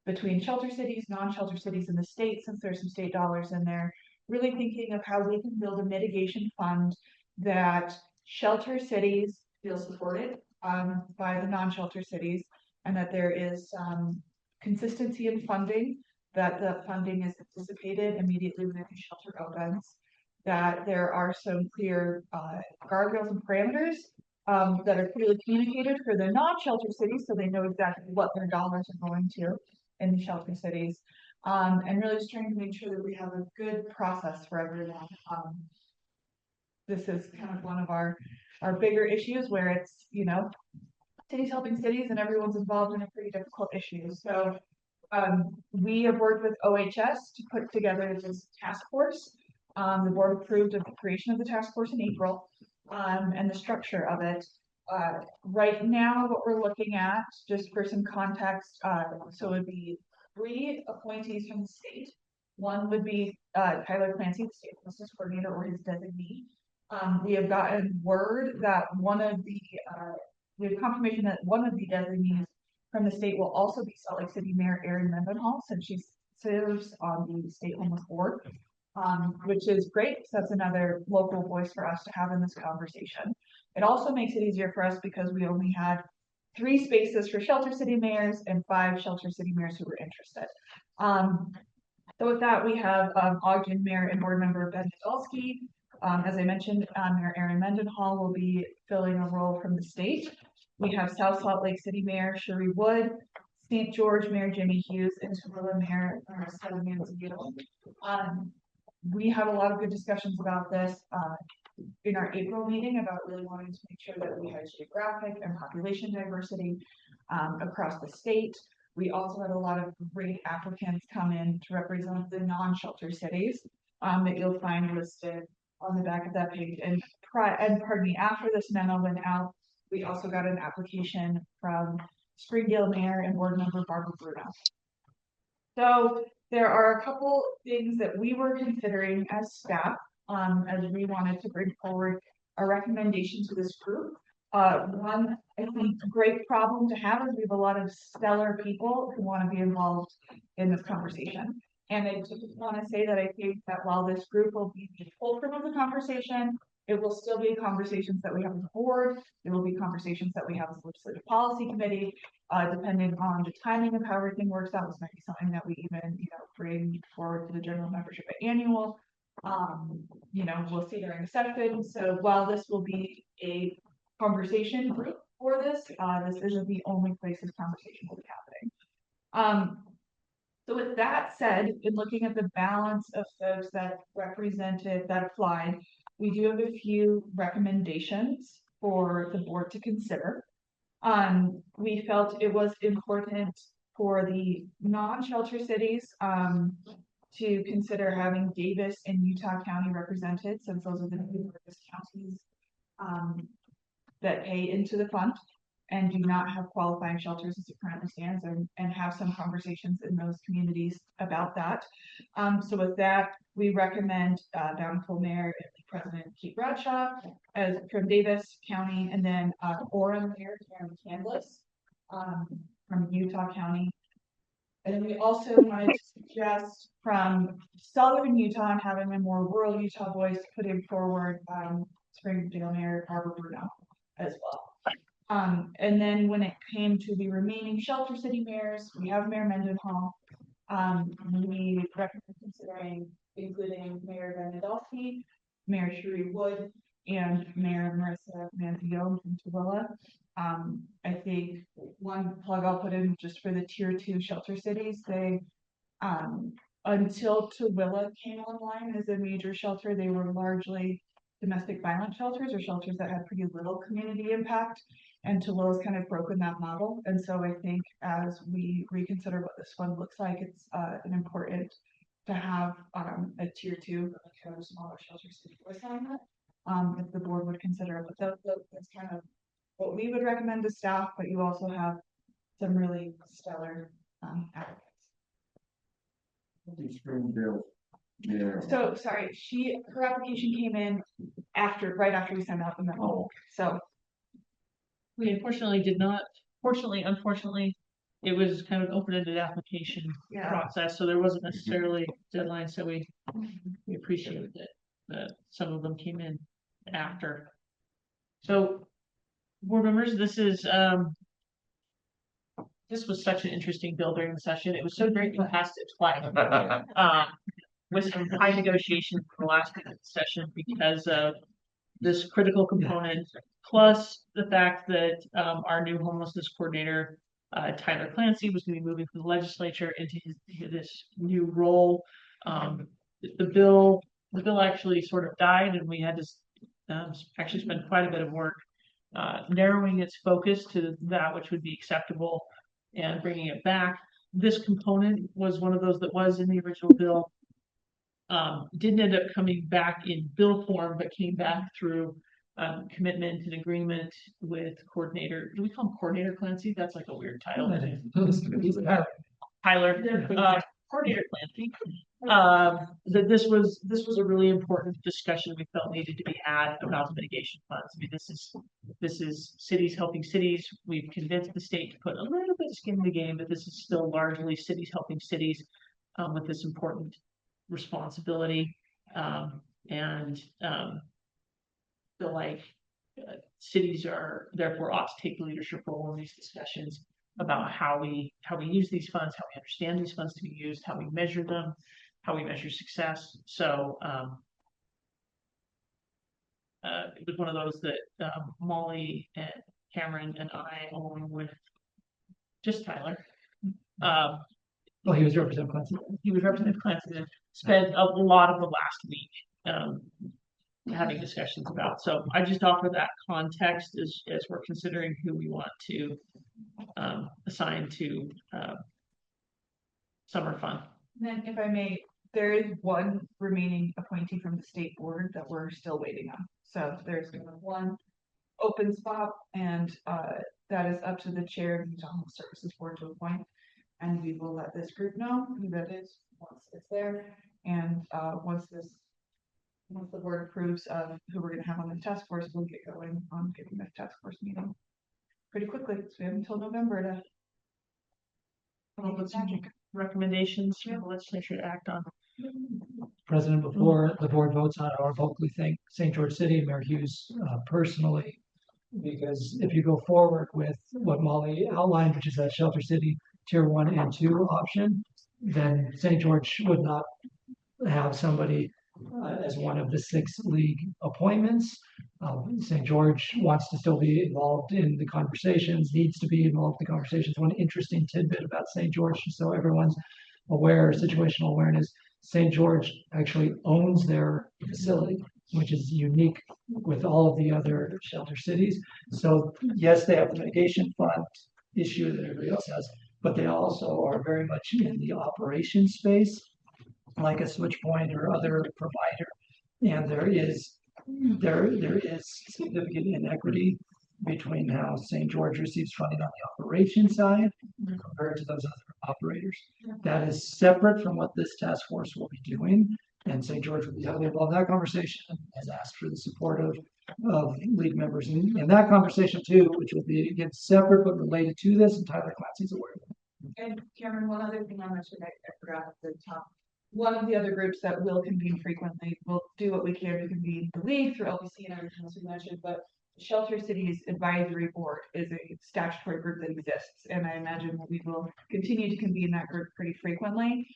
between shelter cities, non-shelter cities in the state, since there's some state dollars in there, really thinking of how we can build a mitigation fund that shelter cities feel supported by the non-shelter cities, and that there is consistency in funding, that the funding is anticipated immediately when the shelter opens, that there are some clear guardrails and parameters that are clearly communicated for the non-shelter cities, so they know exactly what their dollars are going to in the shelter cities. And really just trying to make sure that we have a good process for everyone. This is kind of one of our bigger issues where it's, cities helping cities and everyone's involved in a pretty difficult issue. So we have worked with OHS to put together this task force. The board approved of the creation of the task force in April, and the structure of it. Right now, what we're looking at, just for some context, so it would be 3 appointees from the state. One would be Tyler Clancy, the state homelessness coordinator, or his designee. We have gotten word that we have confirmation that one of the designees from the state will also be Salt Lake City Mayor Erin Mendenhall, since she serves on the state homeless board, which is great. So that's another local voice for us to have in this conversation. It also makes it easier for us because we only had 3 spaces for shelter city mayors and 5 shelter city mayors who were interested. So with that, we have Ogden Mayor and Board Member Ben Nadolski. As I mentioned, Mayor Erin Mendenhall will be filling a role from the state. We have South Salt Lake City Mayor Cherie Wood, St. George Mayor Jimmy Hughes, and Tooele Mayor Marcelo Manzanillo. We had a lot of good discussions about this in our April meeting about really wanting to make sure that we had geographic and population diversity across the state. We also had a lot of great applicants come in to represent the non-shelter cities that you'll find listed on the back of that page. And pardon me, after this memo went out, we also got an application from Springdale Mayor and Board Member Barbara Bruno. So there are a couple things that we were considering as staff as we wanted to bring forward a recommendation to this group. One, I think, great problem to have is we have a lot of stellar people who want to be involved in this conversation. And I just want to say that I think that while this group will be the fulcrum of the conversation, it will still be conversations that we have as a board. It will be conversations that we have as a legislative policy committee, depending on the timing of how everything works out. This might be something that we even, bring forward to the general membership at annual. We'll see during the session. So while this will be a conversation group for this, this isn't the only place this conversation will be happening. So with that said, in looking at the balance of folks that applied, we do have a few recommendations for the board to consider. We felt it was important for the non-shelter cities to consider having Davis and Utah County represented, since those are the two largest counties that pay into the fund and do not have qualifying shelters as it currently stands, and have some conversations in those communities about that. So with that, we recommend Bountiful Mayor and President Keith Bradshaw as from Davis County, and then Orem Mayor Karen Canlis from Utah County. And then we also wanted to suggest from Southern Utah and having a more rural Utah voice, putting forward Springdale Mayor Barbara Bruno as well. And then when it came to the remaining shelter city mayors, we have Mayor Mendenhall. We recommend considering including Mayor Ben Nadolski, Mayor Sheree Wood and Mayor Marissa Manzione from Tooele. I think one plug I'll put in just for the tier 2 shelter cities, they, until Tooele came online as a major shelter, they were largely domestic violence shelters or shelters that had pretty little community impact. And Tooele's kind of broken that model. And so I think as we reconsider what this fund looks like, it's an important to have a tier 2, kind of smaller shelter city voice on that. If the board would consider it, but that's kind of what we would recommend to staff, but you also have some really stellar applicants. Yeah. So sorry, her application came in right after we sent out the memo. So we unfortunately did not, unfortunately, it was kind of an open-ended application process, so there wasn't necessarily a deadline, so we appreciated that some of them came in after. So board members, this was such an interesting bill during the session. It was so great we passed it twice. With some high negotiations for the last session because of this critical component, plus the fact that our new homelessness coordinator, Tyler Clancy, was going to be moving from the legislature into this new role. The bill actually sort of died, and we had to actually spend quite a bit of work narrowing its focus to that which would be acceptable and bringing it back. This component was one of those that was in the original bill. Didn't end up coming back in bill form, but came back through commitment and agreement with coordinator. Do we call him Coordinator Clancy? That's like a weird title. Tyler, Coordinator Clancy. That this was a really important discussion we felt needed to be had about the mitigation funds. I mean, this is cities helping cities. We've convinced the state to put a little bit of skin in the game, but this is still largely cities helping cities with this important responsibility, and feel like cities are therefore ought to take the leadership role in these discussions about how we use these funds, how we understand these funds to be used, how we measure them, how we measure success. So it was one of those that Molly and Cameron and I, along with just Tyler, well, he was representing Clancy. He was representing Clancy and spent a lot of the last week having discussions about. So I just offer that context as we're considering who we want to assign to summer fun. And then if I may, there is one remaining appointee from the state board that we're still waiting on. So there's one open spot, and that is up to the chair of the Utah Homeless Services Board to appoint. And we will let this group know who that is once it's there. And once the board approves of who we're going to have on the task force, we'll get going on getting the task force meeting pretty quickly. So we have until November to come up with some recommendations for the legislature to act on. President, before the board votes on it, I vocally thank St. George City, Mayor Hughes personally, because if you go forward with what Molly outlined, which is that Shelter City Tier 1 and 2 option, then St. George would not have somebody as one of the 6 league appointments. St. George wants to still be involved in the conversations, needs to be involved in the conversations. One interesting tidbit about St. George, so everyone's aware, situational awareness, St. George actually owns their facility, which is unique with all of the other shelter cities. So yes, they have the mitigation fund issue that everybody else has, but they also are very much in the operation space, like a Switchpoint or other provider. And there is significant inequity between how St. George receives funding on the operation side compared to those other operators. That is separate from what this task force will be doing. And St. George will be heavily involved in that conversation, has asked for the support of league members in that conversation too, which will be again separate but related to this, and Tyler Clancy's aware of it. And Cameron, one other thing I mentioned, I forgot at the top. One of the other groups that will convene frequently will do what we can to convene the league through LPC and everything else we mentioned, but Shelter Cities Advisory Board is a statutory group that exists, and I imagine that we will continue to convene that group pretty frequently.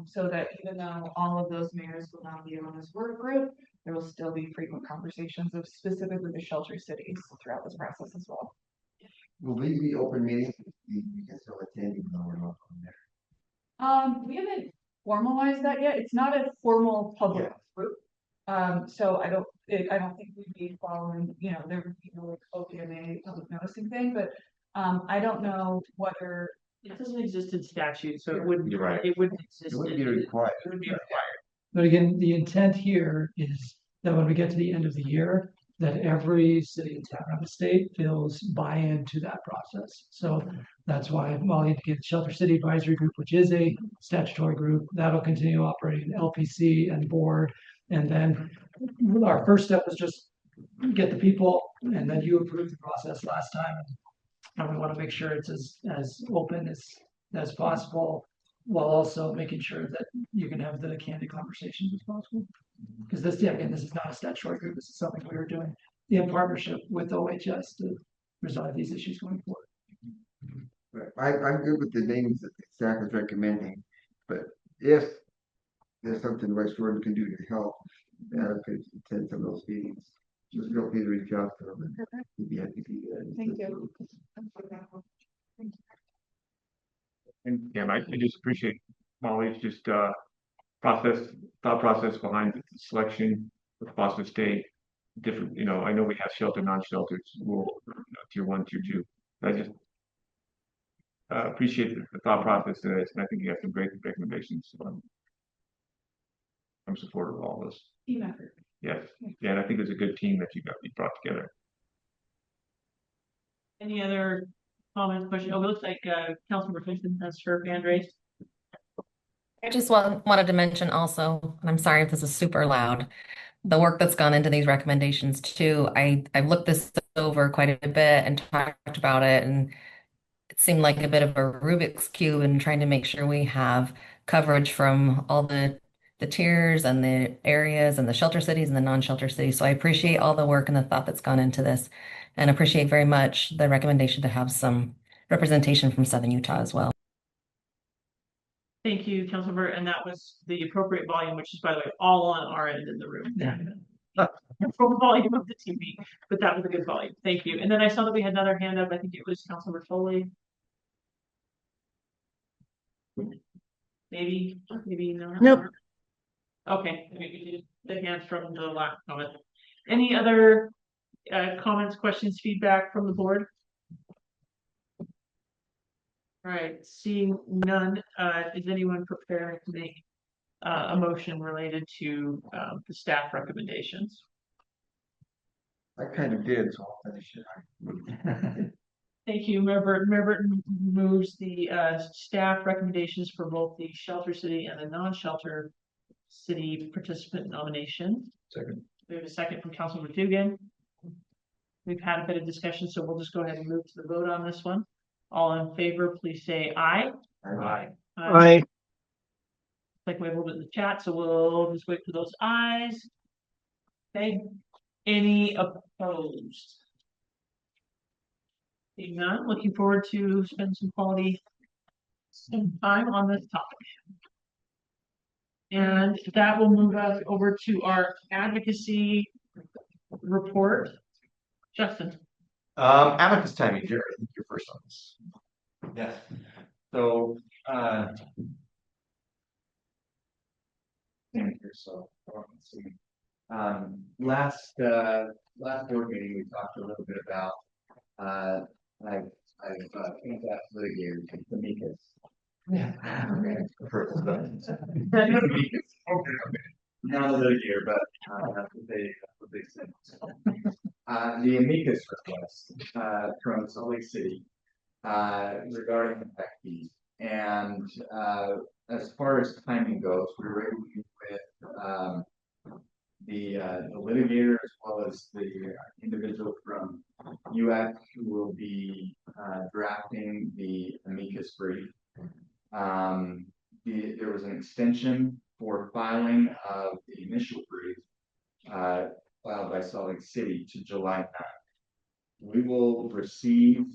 So that even though all of those mayors will not be on this work group, there will still be frequent conversations of specifically the shelter cities throughout this process as well. Will these be open meetings? You can still attend even though we're not on there. We haven't formalized that yet. It's not a formal public group. So I don't think we'd be following, there would be no like OPMA public noticing thing, but I don't know whether. It doesn't exist in statute, so it wouldn't, You're right. it wouldn't exist. It wouldn't be required. It would be required. But again, the intent here is that when we get to the end of the year, that every city and town of the state feels buy-in to that process. So that's why Molly indicated Shelter City Advisory Group, which is a statutory group, that'll continue operating LPC and board. And then our first step was just get the people, and then you approved the process last time. And we want to make sure it's as open as possible, while also making sure that you can have the candid conversations as possible. Because this is not a statutory group. This is something we were doing in partnership with OHS to resolve these issues going forward. I'm good with the names that the staff is recommending, but if there's something West Jordan can do to help, could attend some of those meetings. Just feel free to reach out to them. We'd be happy to do that. Thank you. And yeah, I just appreciate Molly's just thought process behind the selection of Boston State. Different, I know we have shelter, non-sheltered, tier 1, tier 2. I just appreciate the thought process of this, and I think you have some great recommendations. I'm supportive of all this. Team effort. Yes, yeah, and I think it's a good team that you brought together. Any other comments, questions? Oh, it looks like Councilmember Finchem has her hand raised. I just wanted to mention also, and I'm sorry if this is super loud, the work that's gone into these recommendations too. I've looked this over quite a bit and talked about it, and it seemed like a bit of a Rubik's Cube in trying to make sure we have coverage from all the tiers and the areas and the shelter cities and the non-shelter cities. So I appreciate all the work and the thought that's gone into this, and appreciate very much the recommendation to have some representation from Southern Utah as well. Thank you, Councilmember, and that was the appropriate volume, which is, by the way, all on our end in the room. Full volume of the TV, but that was a good volume. Thank you. And then I saw that we had another hand up. I think it was Councilmember Foley. Maybe not. Nope. Okay, maybe the hand from the last comment. Any other comments, questions, feedback from the board? All right, seeing none, is anyone prepared to make a motion related to the staff recommendations? I kind of did, so I'll finish it. Thank you. Mayor Burton moves the staff recommendations for both the shelter city and the non-shelter city participant nomination. Second. We have a second from Councilmember Dugan. We've had a bit of discussion, so we'll just go ahead and move to the vote on this one. All in favor, please say aye. Aye. Aye. Like we have a little bit in the chat, so we'll just wait for those ayes. Okay. Any opposed? Seeing none, looking forward to spend some quality time on this topic. And that will move us over to our advocacy report. Justin. Abacus timing, Jared, I think you're first on this. Yes. So, let's see. Last board meeting, we talked a little bit about, I've think that litigator, Amicus. Yeah. Not a litigator, but that's what they said. The amicus request from Salt Lake City regarding effect fees, and as far as timing goes, we were able to meet with the litigator as well as the individual from UX who will be drafting the amicus brief. There was an extension for filing of the initial brief filed by Salt Lake City to July 9th. we will receive,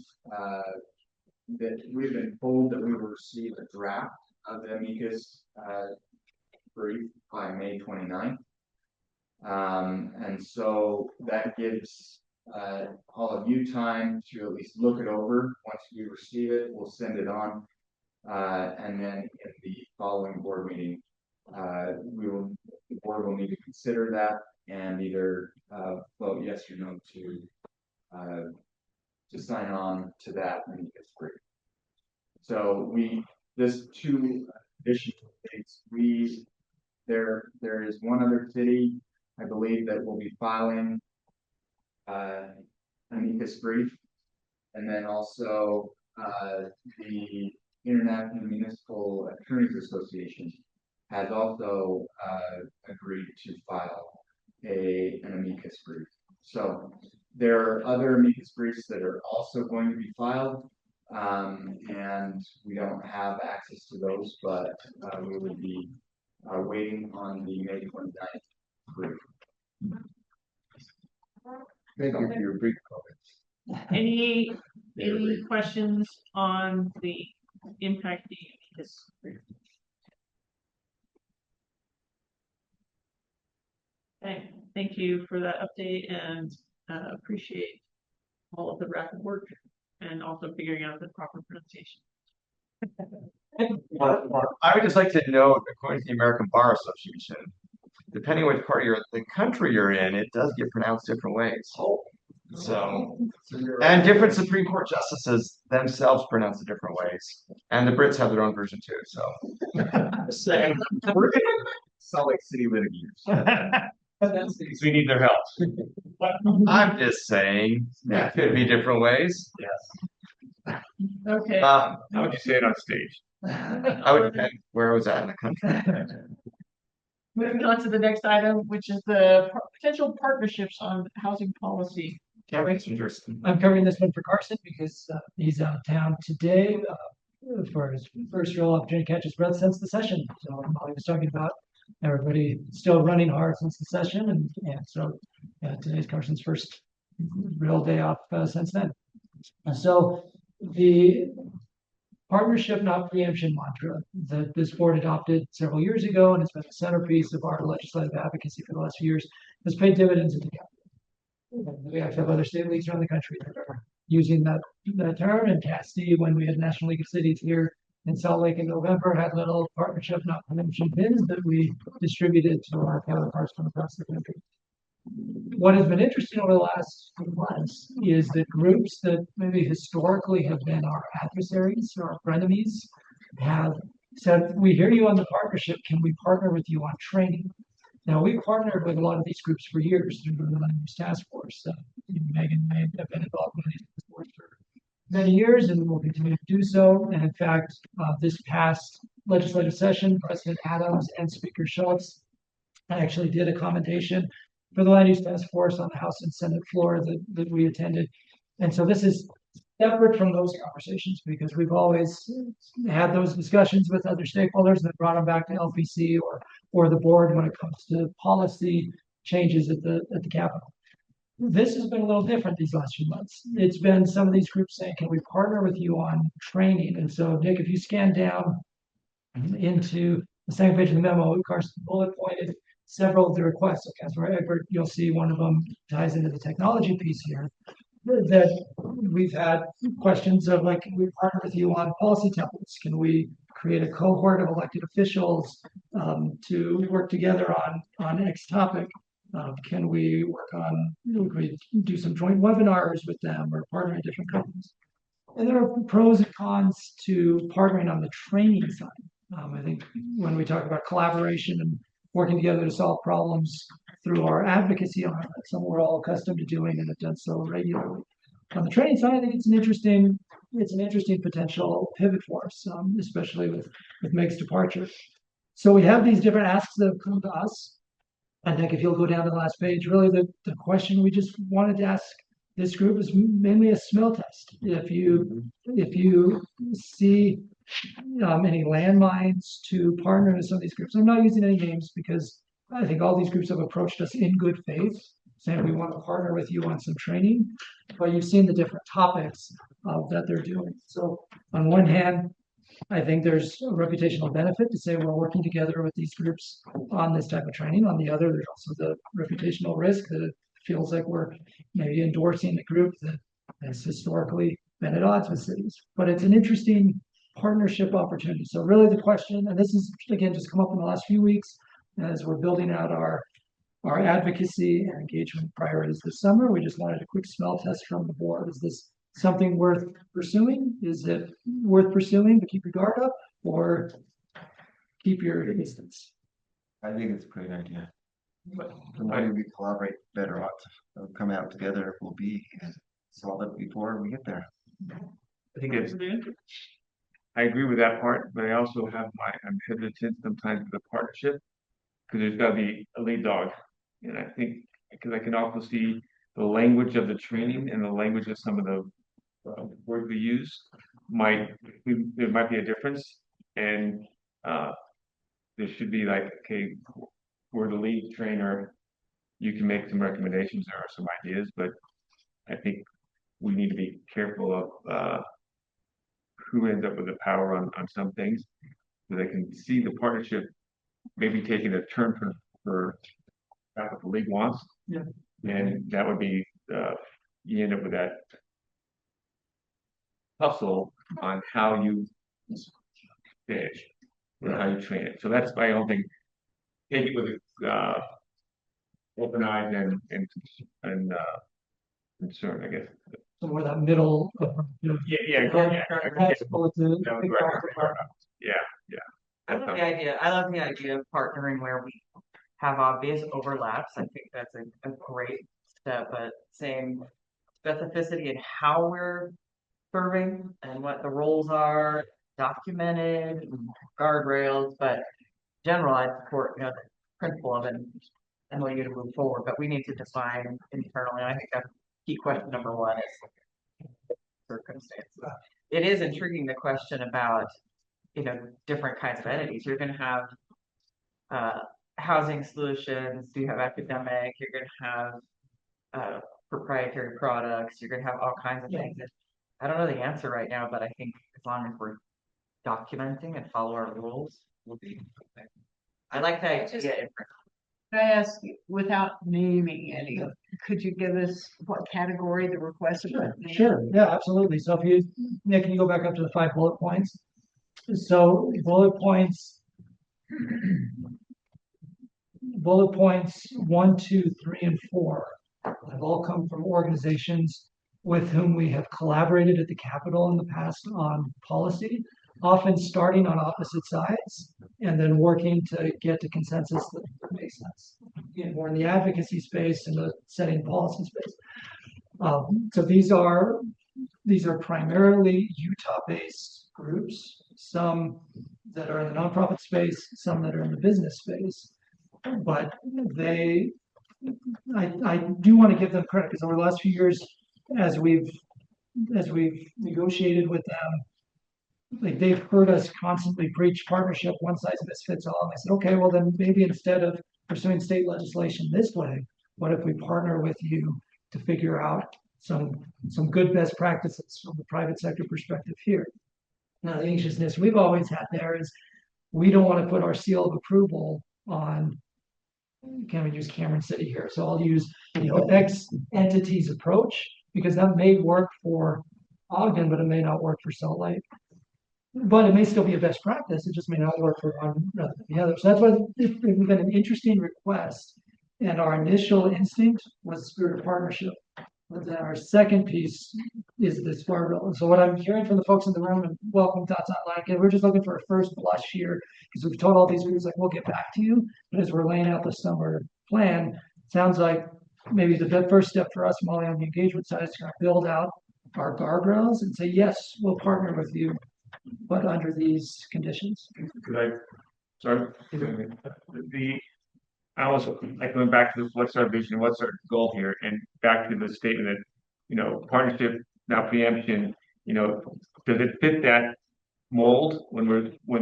that we've been told that we will receive a draft of the amicus, brief by May 29th. And so that gives all of you time to at least look it over. Once we receive it, we'll send it on. And then in the following board meeting, the board will need to consider that and either vote yes or no to sign on to that amicus brief. So this 2 additional dates, there is one other city, I believe, that will be filing an amicus brief, and then also the International Municipal Attorneys Association has also agreed to file an amicus brief. So there are other amicus briefs that are also going to be filed, and we don't have access to those, but we would be waiting on the May 29th brief. Thank you for your brief comments. Any questions on the impact fee amicus brief? Okay, thank you for that update, and appreciate all of the rapid work and also figuring out the proper pronunciation. I would just like to note, according to the American Bar Association, depending which part of the country you're in, it does get pronounced different ways. So, and different Supreme Court justices themselves pronounce it different ways, and the Brits have their own version too. So, Saying we're gonna Salt Lake City litigators. We need their help. I'm just saying it could be different ways. Yes. Okay. How would you say it on stage? I would depend where I was at in the country. Moving on to the next item, which is the potential partnerships on housing policy. I'm covering this one for Carson because he's out of town today for his first real opportunity to catch his breath since the session. So I was talking about everybody still running hard since the session, and so today's Carson's first real day off since then. And so the partnership, not preemption mantra that this board adopted several years ago, and it's been the centerpiece of our legislative advocacy for the last few years, has paid dividends in the county. We actually have other state leagues around the country that are using that term. And Cassidy, when we had National League of Cities here in Salt Lake in November, had little partnership, not preemption pins that we distributed to our counterparts from across the country. What has been interesting over the last few months is that groups that maybe historically have been our adversaries or our frenemies have said, we hear you on the partnership, can we partner with you on training? Now, we've partnered with a lot of these groups for years through the Land Use Task Force. Megan and I have been involved with these task force for many years and will continue to do so. And in fact, this past legislative session, President Adams and Speaker Schultz actually did a commendation for the Land Use Task Force on the House and Senate floor that we attended. And so this is separate from those conversations because we've always had those discussions with other stakeholders that brought them back to LPC or the board when it comes to policy changes at the Capitol. This has been a little different these last few months. It's been some of these groups saying, can we partner with you on training? And so, Nick, if you scan down into the second page of the memo, Carson bullet pointed several of the requests. Okay, so Egbert, you'll see one of them ties into the technology piece here. That we've had questions of like, can we partner with you on policy templates? Can we create a cohort of elected officials to work together on X topic? Can we work on, can we do some joint webinars with them or partner in different companies? And there are pros and cons to partnering on the training side. I think when we talk about collaboration and working together to solve problems through our advocacy on it, that's something we're all accustomed to doing and have done so regularly. On the training side, I think it's an interesting potential pivot for us, especially with Meg's departure. So we have these different asks that have come to us. I think if you'll go down to the last page, really the question we just wanted to ask this group is mainly a smell test. If you see any landmines to partner with some of these groups, I'm not using any names because I think all these groups have approached us in good faith. saying we want to partner with you on some training, but you've seen the different topics that they're doing. So on one hand, I think there's a reputational benefit to say we're working together with these groups on this type of training. On the other, there's also the reputational risk that it feels like we're maybe endorsing a group that has historically been at odds with cities. But it's an interesting partnership opportunity. So really the question, and this is again just come up in the last few weeks as we're building out our advocacy and engagement priorities this summer. We just wanted a quick smell test from the board. Is this something worth pursuing? Is it worth pursuing to keep your guard up or keep your distance? I think it's a great idea. The more we collaborate, better odds of coming out together will be and solve it before we get there. I think it's, I agree with that part, but I also I'm hesitant sometimes with the partnership because there's got to be a lead dog. And I think, because I can also see the language of the training and the language of some of the words we use there might be a difference. And there should be like, okay, we're the lead trainer. You can make some recommendations or some ideas, but I think we need to be careful of who ends up with the power on some things, so they can see the partnership maybe taking a turn for that's what the league wants. Yeah. And that would be you end up with that hustle on how you fish or how you train it. So that's my own thing. Take it with open eyes and concern, I guess. So we're that middle. Yeah. I love the idea of partnering where we have obvious overlaps. I think that's a great step, but same specificity in how we're serving and what the roles are, documented, guardrails, but general, I support, the principle of an MOU to move forward, but we need to define internally. And I think that's key question number one is circumstances. It is intriguing, the question about, different kinds of entities. You're going to have housing solutions, you have academic, you're going to have proprietary products, you're going to have all kinds of things. I don't know the answer right now, but I think as long as we're documenting and follow our rules, we'll be okay. I like that idea. Can I ask, without naming any, could you give us what category the request? Sure. Yeah, absolutely. So if you, Nick, can you go back up to the 5 bullet points? So bullet points 1, 2, 3, and 4 have all come from organizations with whom we have collaborated at the Capitol in the past on policy, often starting on opposite sides and then working to get to consensus that makes sense. More in the advocacy space and the setting policy space. So these are primarily Utah-based groups, some that are in the nonprofit space, some that are in the business space. But I do want to give them credit because over the last few years, as we've negotiated with them, like they've heard us constantly preach partnership, one size fits all. And I said, okay, well then maybe instead of pursuing state legislation this way, what if we partner with you to figure out some good best practices from the private sector perspective here? Now, the anxiousness we've always had there is we don't want to put our seal of approval on, can we use Cameron City here? So I'll use, X entity's approach because that may work for Ogden, but it may not work for Salt Lake. But it may still be a best practice. It just may not work for one rather than the other. So that's why it's been an interesting request. And our initial instinct was the spirit of partnership. But then our second piece is this guardrail. So what I'm hearing from the folks in the room, and welcome Dots Online, we're just looking for a first blush here because we've told all these groups like we'll get back to you. But as we're laying out the summer plan, it sounds like maybe the first step for us, Molly, on the engagement side is to build out our guardrails and say, yes, we'll partner with you, but under these conditions. I also like going back to what's our vision, what's our goal here, and back to the statement that, partnership, not preemption, does it fit that mold when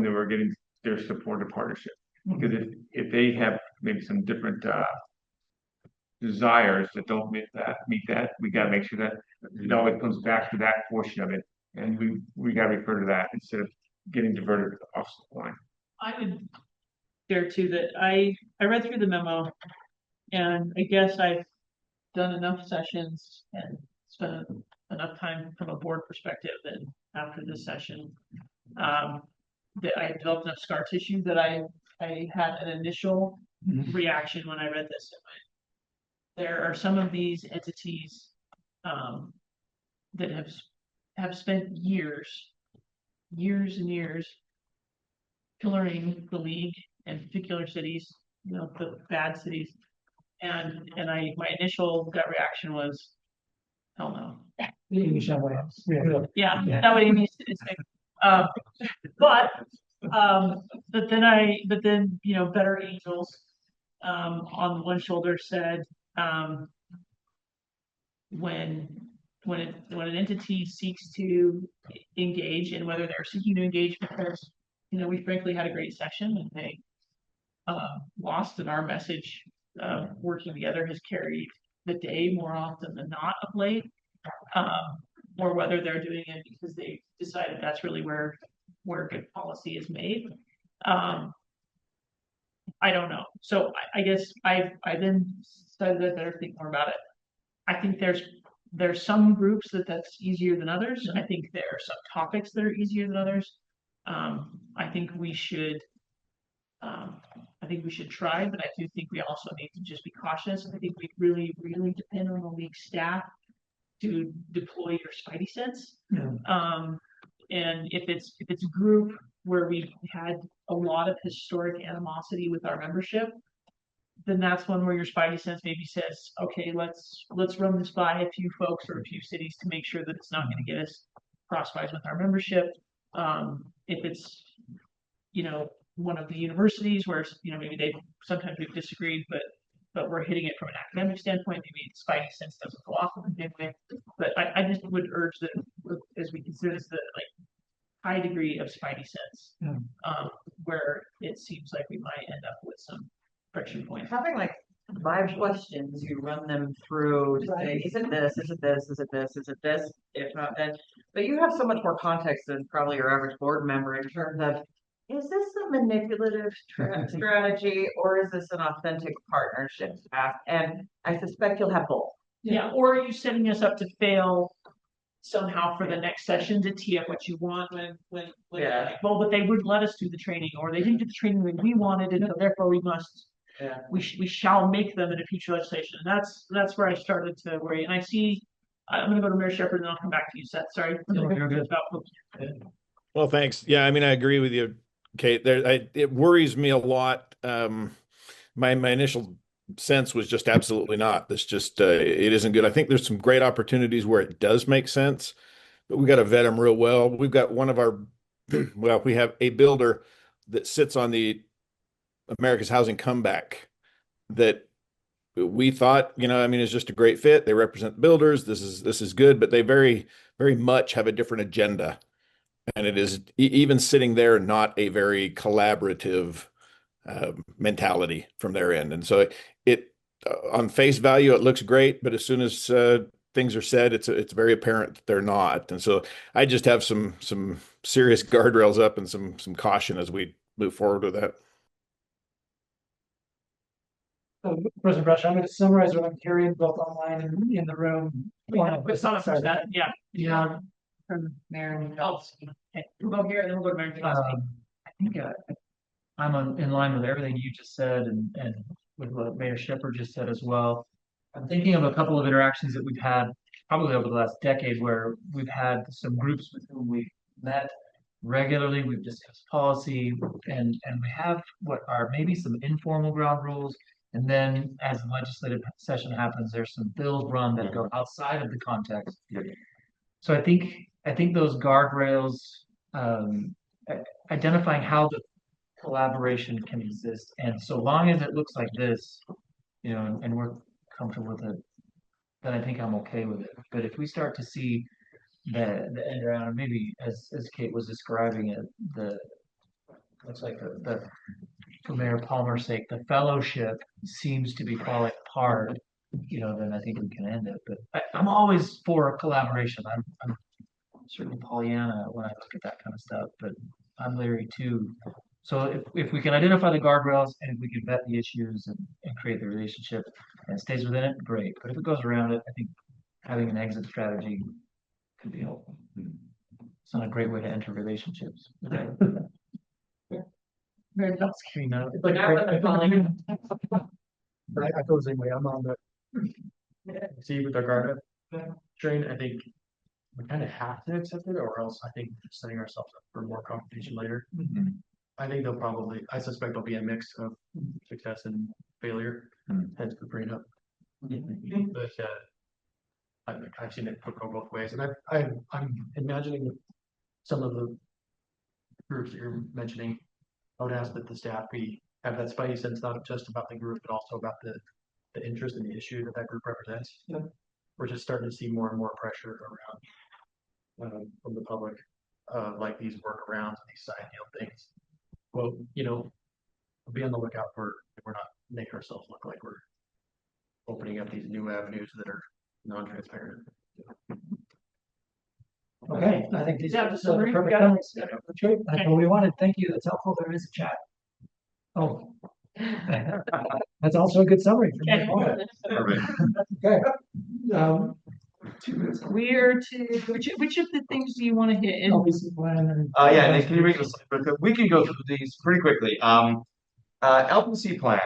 they were getting their support of partnership? Because if they have maybe some different desires that don't meet that, we gotta make sure that it always comes back to that portion of it. And we gotta refer to that instead of getting diverted off the line. I would share too that I read through the memo and I guess I've done enough sessions and spent enough time from a board perspective that after this session, that I developed enough scar tissue that I had an initial reaction when I read this. There are some of these entities that have spent years and years pillaring the league and particular cities, you know, the bad cities. And my initial gut reaction was, hell no. Yeah, that would Amy is saying. But then, you know, better angels on one shoulder said, when an entity seeks to engage, and whether they're seeking to engage because, you know, we frankly had a great session and they lost, and our message working together has carried the day more often than not of late, or whether they're doing it because they decided that's really where good policy is made. I don't know. So I guess I then decided that I better think more about it. I think there's some groups that's easier than others. I think there are some topics that are easier than others. I think we should try, but I do think we also need to just be cautious. I think we really, really depend on the league staff to deploy your spidey sense. And if it's a group where we had a lot of historic animosity with our membership, then that's one where your spidey sense maybe says, okay, let's run this by a few folks or a few cities to make sure that it's not going to get us crosswise with our membership. If it's, you know, one of the universities where, you know, maybe sometimes we've disagreed, but we're hitting it from an academic standpoint, maybe spidey sense doesn't go off in a big way. But I just would urge that as we consider this, the high degree of spidey sense, where it seems like we might end up with some friction points. Having like 5 questions, you run them through to say, is it this, is it this, is it this, is it this? If not, then, but you have so much more context than probably your average board member in terms of, is this a manipulative strategy or is this an authentic partnership path? And I suspect you'll have both. Yeah, or are you setting us up to fail somehow for the next session to tee up what you want when Yeah. like, well, but they wouldn't let us do the training, or they didn't do the training that we wanted, and so therefore we must. Yeah. We shall make them in a future legislation. And that's where I started to worry. And I see, I'm going to go to Mayor Shepherd and then I'll come back to you, Seth. Sorry. You're good. Well, thanks. Yeah, I mean, I agree with you, Kate. It worries me a lot. My initial sense was just absolutely not. This just it isn't good. I think there's some great opportunities where it does make sense, but we got to vet them real well. We've got one of our, well, we have a builder that sits on the America's Housing Comeback that we thought, you know, I mean, it's just a great fit. They represent builders. This is good, but they very, very much have a different agenda. And it is even sitting there, not a very collaborative mentality from their end. And so it on face value, it looks great, but as soon as things are said, it's very apparent that they're not. And so I just have some serious guardrails up and some caution as we move forward with that. President Brush, I'm going to summarize what I'm hearing both online and in the room. With some of that, yeah. Yeah. From Mayor Minkowski. Okay, we'll go here and then we'll go to Mayor Minkowski. I think I'm in line with everything you just said and with what Mayor Shepherd just said as well. I'm thinking of a couple of interactions that we've had probably over the last decade where we've had some groups with whom we've met regularly, we've discussed policy, and we have what are maybe some informal ground rules. And then as the legislative session happens, there's some bills run that go outside of the context. So I think those guardrails, identifying how the collaboration can exist, and so long as it looks like this, you know, and we're comfortable with it, then I think I'm okay with it. But if we start to see the end around, or maybe as Kate was describing it, looks like the for Mayor Palmer's sake, the fellowship seems to be falling apart. then I think we can end it. But I'm always for collaboration. I'm certainly Pollyanna when I look at that kind of stuff, but I'm Larry too. So if we can identify the guardrails and if we can vet the issues and create the relationship and it stays within it, great. But if it goes around it, I think having an exit strategy could be helpful. It's not a great way to enter relationships. Very much. It's like, I feel the same way. I'm on the see with our guard train. I think we kind of have to accept it, or else I think we're setting ourselves up for more confrontation later. I think I suspect there'll be a mix of success and failure, hence the bring up. But I've seen it go both ways, and I'm imagining some of the groups that you're mentioning. I would ask that the staff have that spidey sense, not just about the group, but also about the interest and the issue that group represents. We're just starting to see more and more pressure around from the public, like these workarounds and these side deal things. Well, be on the lookout for if we're not making ourselves look like we're opening up these new avenues that are non-transparent. Okay, I think these Yeah, are the the summary, perfect got it. comments. That's right. That's what we wanted. Thank you. That's helpful. There is a chat. Oh. That's also a good summary for me. Okay. 2 minutes. Where to, which of the things do you want to hit in? LPC plan. Yeah, Nick, can you bring this? We can go through these pretty quickly. LPC plan.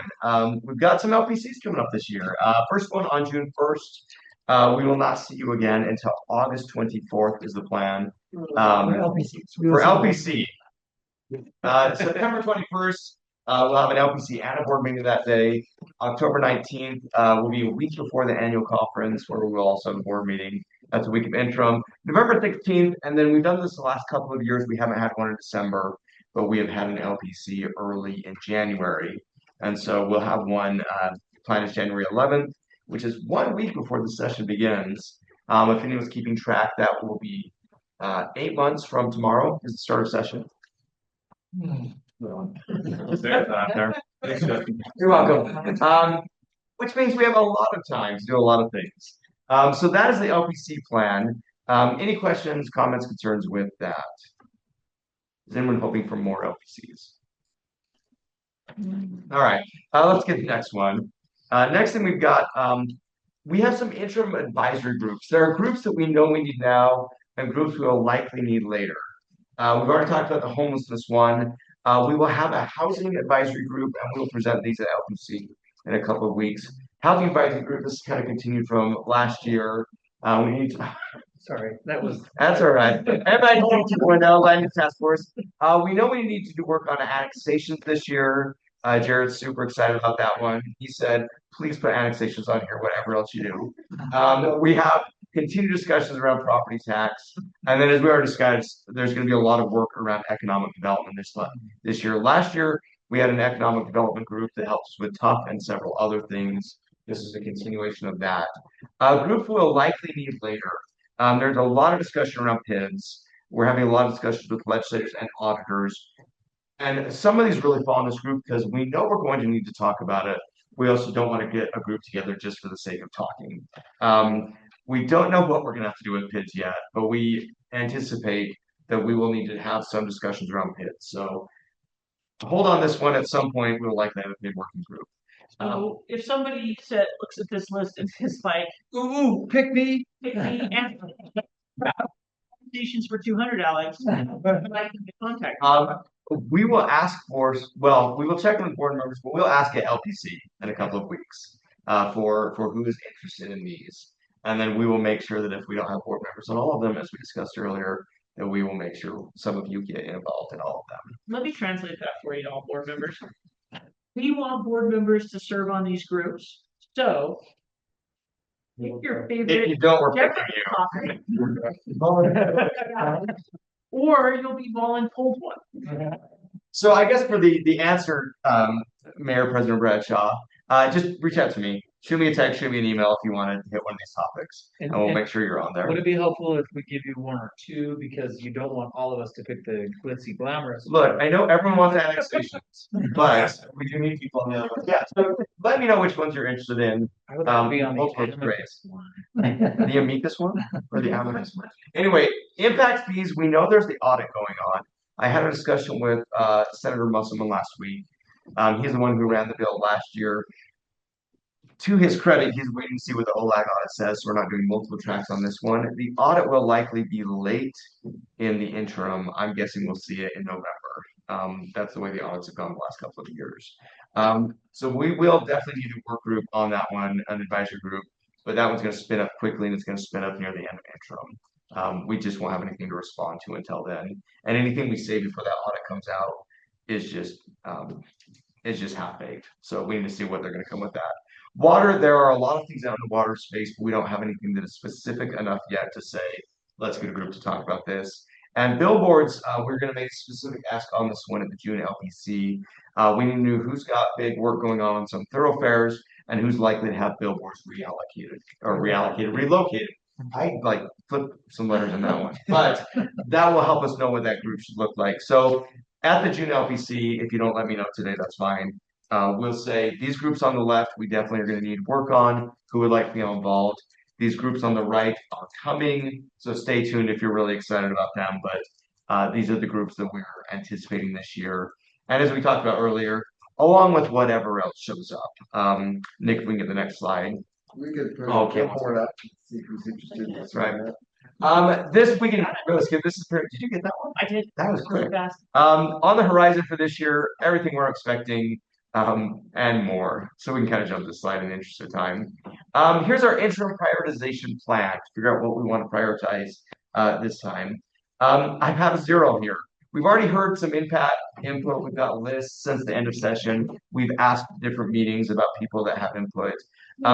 We've got some LPCs coming up this year. First one on June 1st. We will not see you again until August 24th is the plan. For LPCs. For LPC. September 21st, we'll have an LPC and a board meeting that day. October 19th will be a week before the annual conference where we will also have a board meeting. That's a week of interim. November 16th, and then we've done this the last couple of years. We haven't had one in December, but we have had an LPC early in January. And so we'll have one planned is January 11th, which is 1 week before the session begins. If anyone's keeping track, that will be 8 months from tomorrow is the start of session. You're welcome. Which means we have a lot of time to do a lot of things. So that is the LPC plan. Any questions, comments, concerns with that? Is anyone hoping for more LPCs? All right, let's get the next one. Next thing we've got, we have some interim advisory groups. There are groups that we know we need now and groups we will likely need later. We've already talked about the homelessness one. We will have a housing advisory group and we will present these at LPC in a couple of weeks. Housing advisory group, this is kind of continued from last year. We need to, Sorry, that's all right. MIT 2.0 Land Use Task Force. We know we need to do work on annexations this year. Jared's super excited about that one. He said, please put annexations on here, whatever else you do. We have continued discussions around property tax. And then as we already discussed, there's going to be a lot of work around economic development this year. Last year, we had an economic development group that helped us with TUF and several other things. This is a continuation of that. Group we'll likely need later. There's a lot of discussion around PIDs. We're having a lot of discussions with legislators and auditors. And some of these really fall in this group because we know we're going to need to talk about it. We also don't want to get a group together just for the sake of talking. We don't know what we're going to have to do with PIDs yet, but we anticipate that we will need to have some discussions around PIDs. So hold on this one. At some point, we'll likely have a PID working group. So if somebody looks at this list and is like, ooh, pick me, and applications for 200, Alex, I can contact you. We will ask for, well, we will check with board members, but we'll ask at LPC in a couple of weeks for who is interested in these. And then we will make sure that if we don't have board members on all of them, as we discussed earlier, that we will make sure some of you get involved in all of them. Let me translate that for you, all board members. We want board members to serve on these groups. So pick your favorite. If you don't, we're picking you. Or you'll be voluntold one. So I guess for the answer, Mayor President Bradshaw, just reach out to me. shoot me a text, shoot me an email if you want to hit one of these topics, and we'll make sure you're on there. Would it be helpful if we give you one or two, because you don't want all of us to pick the glitzy glamorous? Look, I know everyone wants annexations, but we do need people on the other ones. Yeah, so let me know which ones you're interested in. I would like to be on the Okay, great. amicus one. The amicus one or the amicus one? Anyway, impact fees, we know there's the audit going on. I had a discussion with Senator Musselman last week. He's the one who ran the bill last year. To his credit, he's waiting to see what the OLAG audit says, so we're not doing multiple tracks on this one. The audit will likely be late in the interim. I'm guessing we'll see it in November. That's the way the audits have gone the last couple of years. So we will definitely need a work group on that one, an advisory group, but that one's going to spin up quickly and it's going to spin up near the end of interim. We just won't have anything to respond to until then. And anything we say before that audit comes out is just half-baked. So we need to see what they're going to come with that. Water, there are a lot of things out in the water space, but we don't have anything that is specific enough yet to say, let's get a group to talk about this. And billboards, we're going to make a specific ask on this one at the June LPC. We need to know who's got big work going on some thoroughfares and who's likely to have billboards relocated. I like put some letters in that one, but that will help us know what that group should look like. So at the June LPC, if you don't let me know today, that's fine. We'll say these groups on the left, we definitely are going to need work on, who would like to be involved. These groups on the right are coming, so stay tuned if you're really excited about them. But these are the groups that we're anticipating this year. And as we talked about earlier, along with whatever else shows up. Nick, if we can get the next slide. We could put Okay. it up, see who's interested. That's right. This we can really skip. This is did you get that one? I did. That was Really quick. fast. On the horizon for this year, everything we're expecting, and more. So we can kind of jump this slide in the interest of time. Here's our interim prioritization plan to figure out what we want to prioritize this time. I have a 0 here. We've already heard some input. We've got lists since the end of session. We've asked different meetings about people that have input.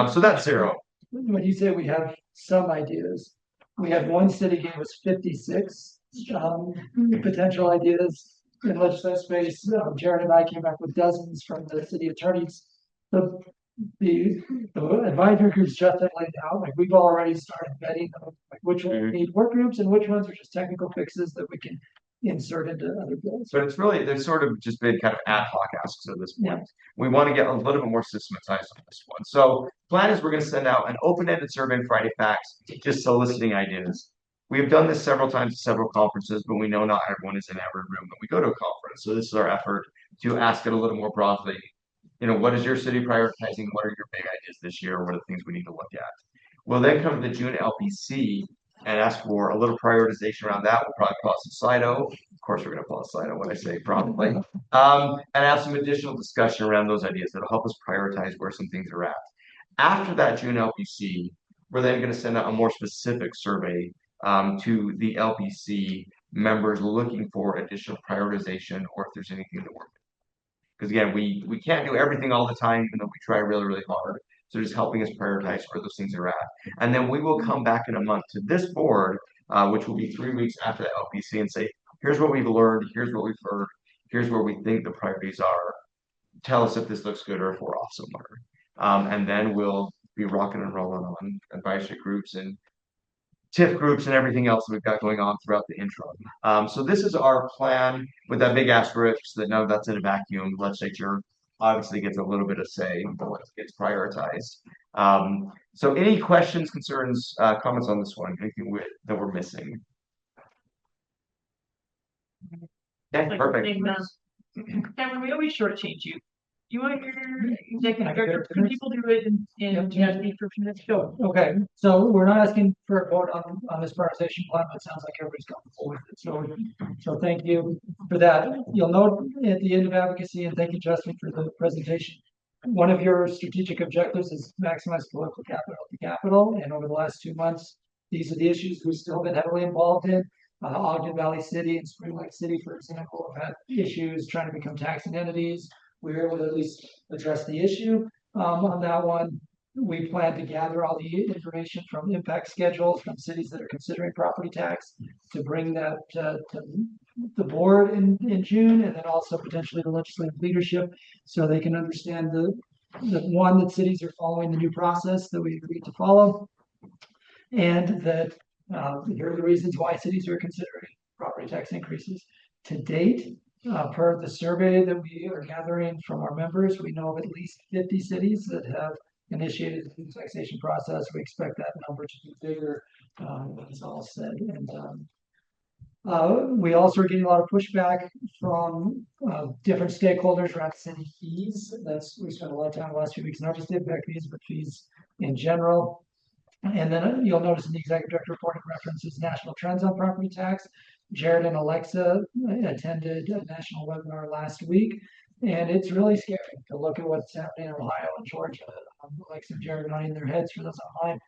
So that's 0. When you say we have some ideas, we had one city gave us 56 potential ideas in legislative space. Jared and I came back with dozens from the city attorneys. The advisory groups just have laid out, like we've already started vetting like which ones need work groups and which ones are just technical fixes that we can insert into other bills. But it's really, there's sort of just been kind of ad hoc asks at this point. We want to get a little bit more systematized on this one. So plan is we're going to send out an open-ended survey in Friday Facts, just soliciting ideas. We have done this several times at several conferences, but we know not everyone is in every room that we go to a conference. So this is our effort to ask it a little more broadly. You know, what is your city prioritizing? What are your big ideas this year? What are the things we need to look at? We'll then come to the June LPC and ask for a little prioritization around that. We'll probably pull out some Slido. Of course, we're going to pull out Slido when I say probably. And have some additional discussion around those ideas that'll help us prioritize where some things are at. After that June LPC, we're then going to send out a more specific survey to the LPC members looking for additional prioritization or if there's anything that we're because again, we can't do everything all the time, even though we try really, really hard. So just helping us prioritize where those things are at. And then we will come back in a month to this board, which will be 3 weeks after the LPC and say, here's what we've learned, here's what we've heard, here's where we think the priorities are. Tell us if this looks good or if we're off somewhere. And then we'll be rocking and rolling on advisory groups and TIF groups and everything else that we've got going on throughout the interim. So this is our plan with that big asterisk that none of that's in a vacuum. The legislature obviously gets a little bit of say on what gets prioritized. So any questions, concerns, comments on this one? Anything that we're missing? Yeah, perfect. Cameron, we always shortchange you. You want your executive director, can people do it in GSD for a few minutes? Go. Okay, so we're not asking for a vote on this prioritization plan, but it sounds like everybody's comfortable with it. So thank you for that. You'll note at the end of advocacy, and thank you, Justin, for the presentation. One of your strategic objectives is maximize political capital at the Capitol. And over the last 2 months, these are the issues we've still been heavily involved in. Ogden Valley City and Spring Lake City, for example, have had issues trying to become taxing entities. We were able to at least address the issue on that one. We plan to gather all the information from impact schedules from cities that are considering property tax to bring that to the board in June, and then also potentially the legislative leadership so they can understand that cities are following the new process that we agreed to follow. And that, here are the reasons why cities are considering property tax increases. To date, per the survey that we are gathering from our members, we know of at least 50 cities that have initiated the taxation process. We expect that number to be bigger, when it's all said and done. We also are getting a lot of pushback from different stakeholders around city fees. We spent a lot of time the last few weeks, not just impact fees, but fees in general. And then you'll notice in the executive director report, it references national trends on property tax. Jared and Alexa attended a national webinar last week, and it's really scary to look at what's happening in Ohio and Georgia. Alexa and Jared nodding their heads for those online.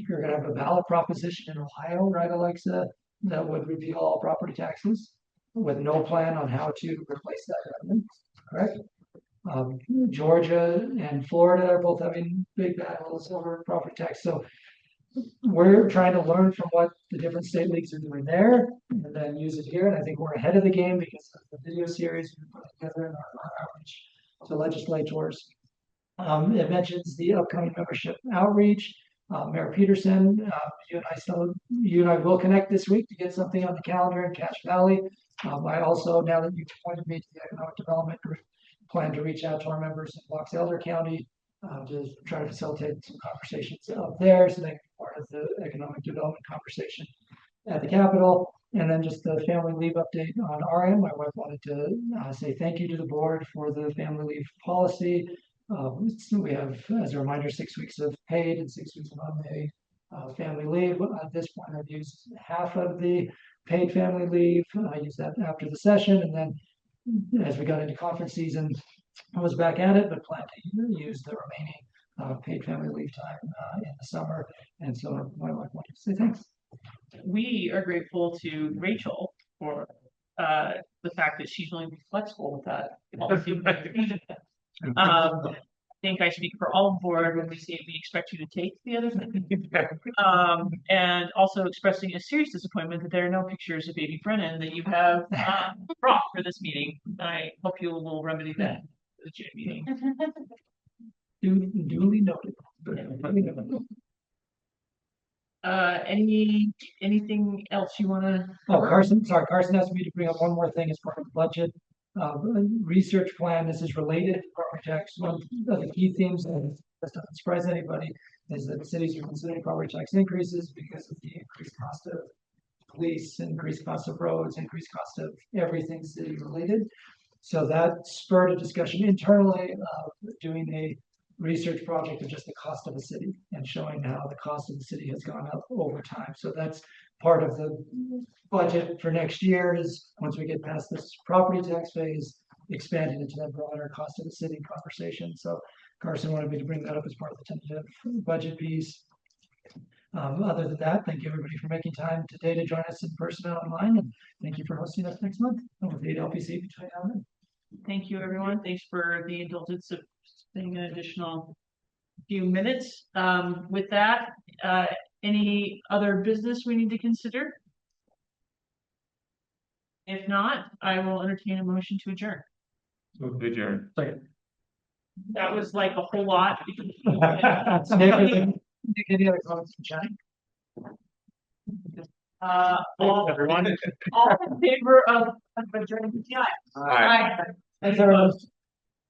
You're going to have a ballot proposition in Ohio, right, Alexa, that would repeal all property taxes with no plan on how to replace that revenue, correct? Georgia and Florida are both having big battles over property tax. So we're trying to learn from what the different state leagues are doing there and then use it here. And I think we're ahead of the game because of the video series we put together in our outreach to legislators. It mentions the upcoming membership outreach. Mayor Peterson, you and I will connect this week to get something on the calendar in Cache Valley. I also, now that you've appointed me to the Economic Development Group, plan to reach out to our members in Box Elder County to try to facilitate some conversations up there so they can be part of the economic development conversation at the Capitol. And then just the family leave update on our end. My wife wanted to say thank you to the board for the family leave policy. So we have, as a reminder, 6 weeks of paid and 6 weeks of unpaid family leave. At this point, I've used half of the paid family leave. I used that after the session, and then as we got into conference season, I was back at it, but plan to use the remaining paid family leave time in the summer. And so my wife wanted to say thanks. We are grateful to Rachel for the fact that she's willing to be flexible with that. I think I speak for all board when we say we expect you to take the other thing. And also expressing a serious disappointment that there are no pictures of baby Brennan that you have brought for this meeting. I hope you will remedy that at the June meeting. Duly noted. Anything else you want to? Oh, Carson asked me to bring up one more thing as part of the budget. Research plan. This is related to property tax. One of the key themes, and this doesn't surprise anybody, is that cities are considering property tax increases because of the increased cost of police, increased cost of roads, increased cost of everything city related. So that spurred a discussion internally of doing a research project of just the cost of the city and showing how the cost of the city has gone up over time. So that's part of the budget for next year, is once we get past this property tax phase, expanding into that broader cost of the city conversation. So Carson wanted me to bring that up as part of the tentative budget piece. Other than that, thank you everybody for making time today to join us in person and online, and thank you for hosting us next month with the LPC between now and then. Thank you, everyone. Thanks for the indulgence of staying an additional few minutes. With that, any other business we need to consider? If not, I will entertain a motion to adjourn. Move to adjourn. Second. That was like a whole lot. Any other comments from China? Everyone. All in favor of adjourning? Aye. Thanks, everyone.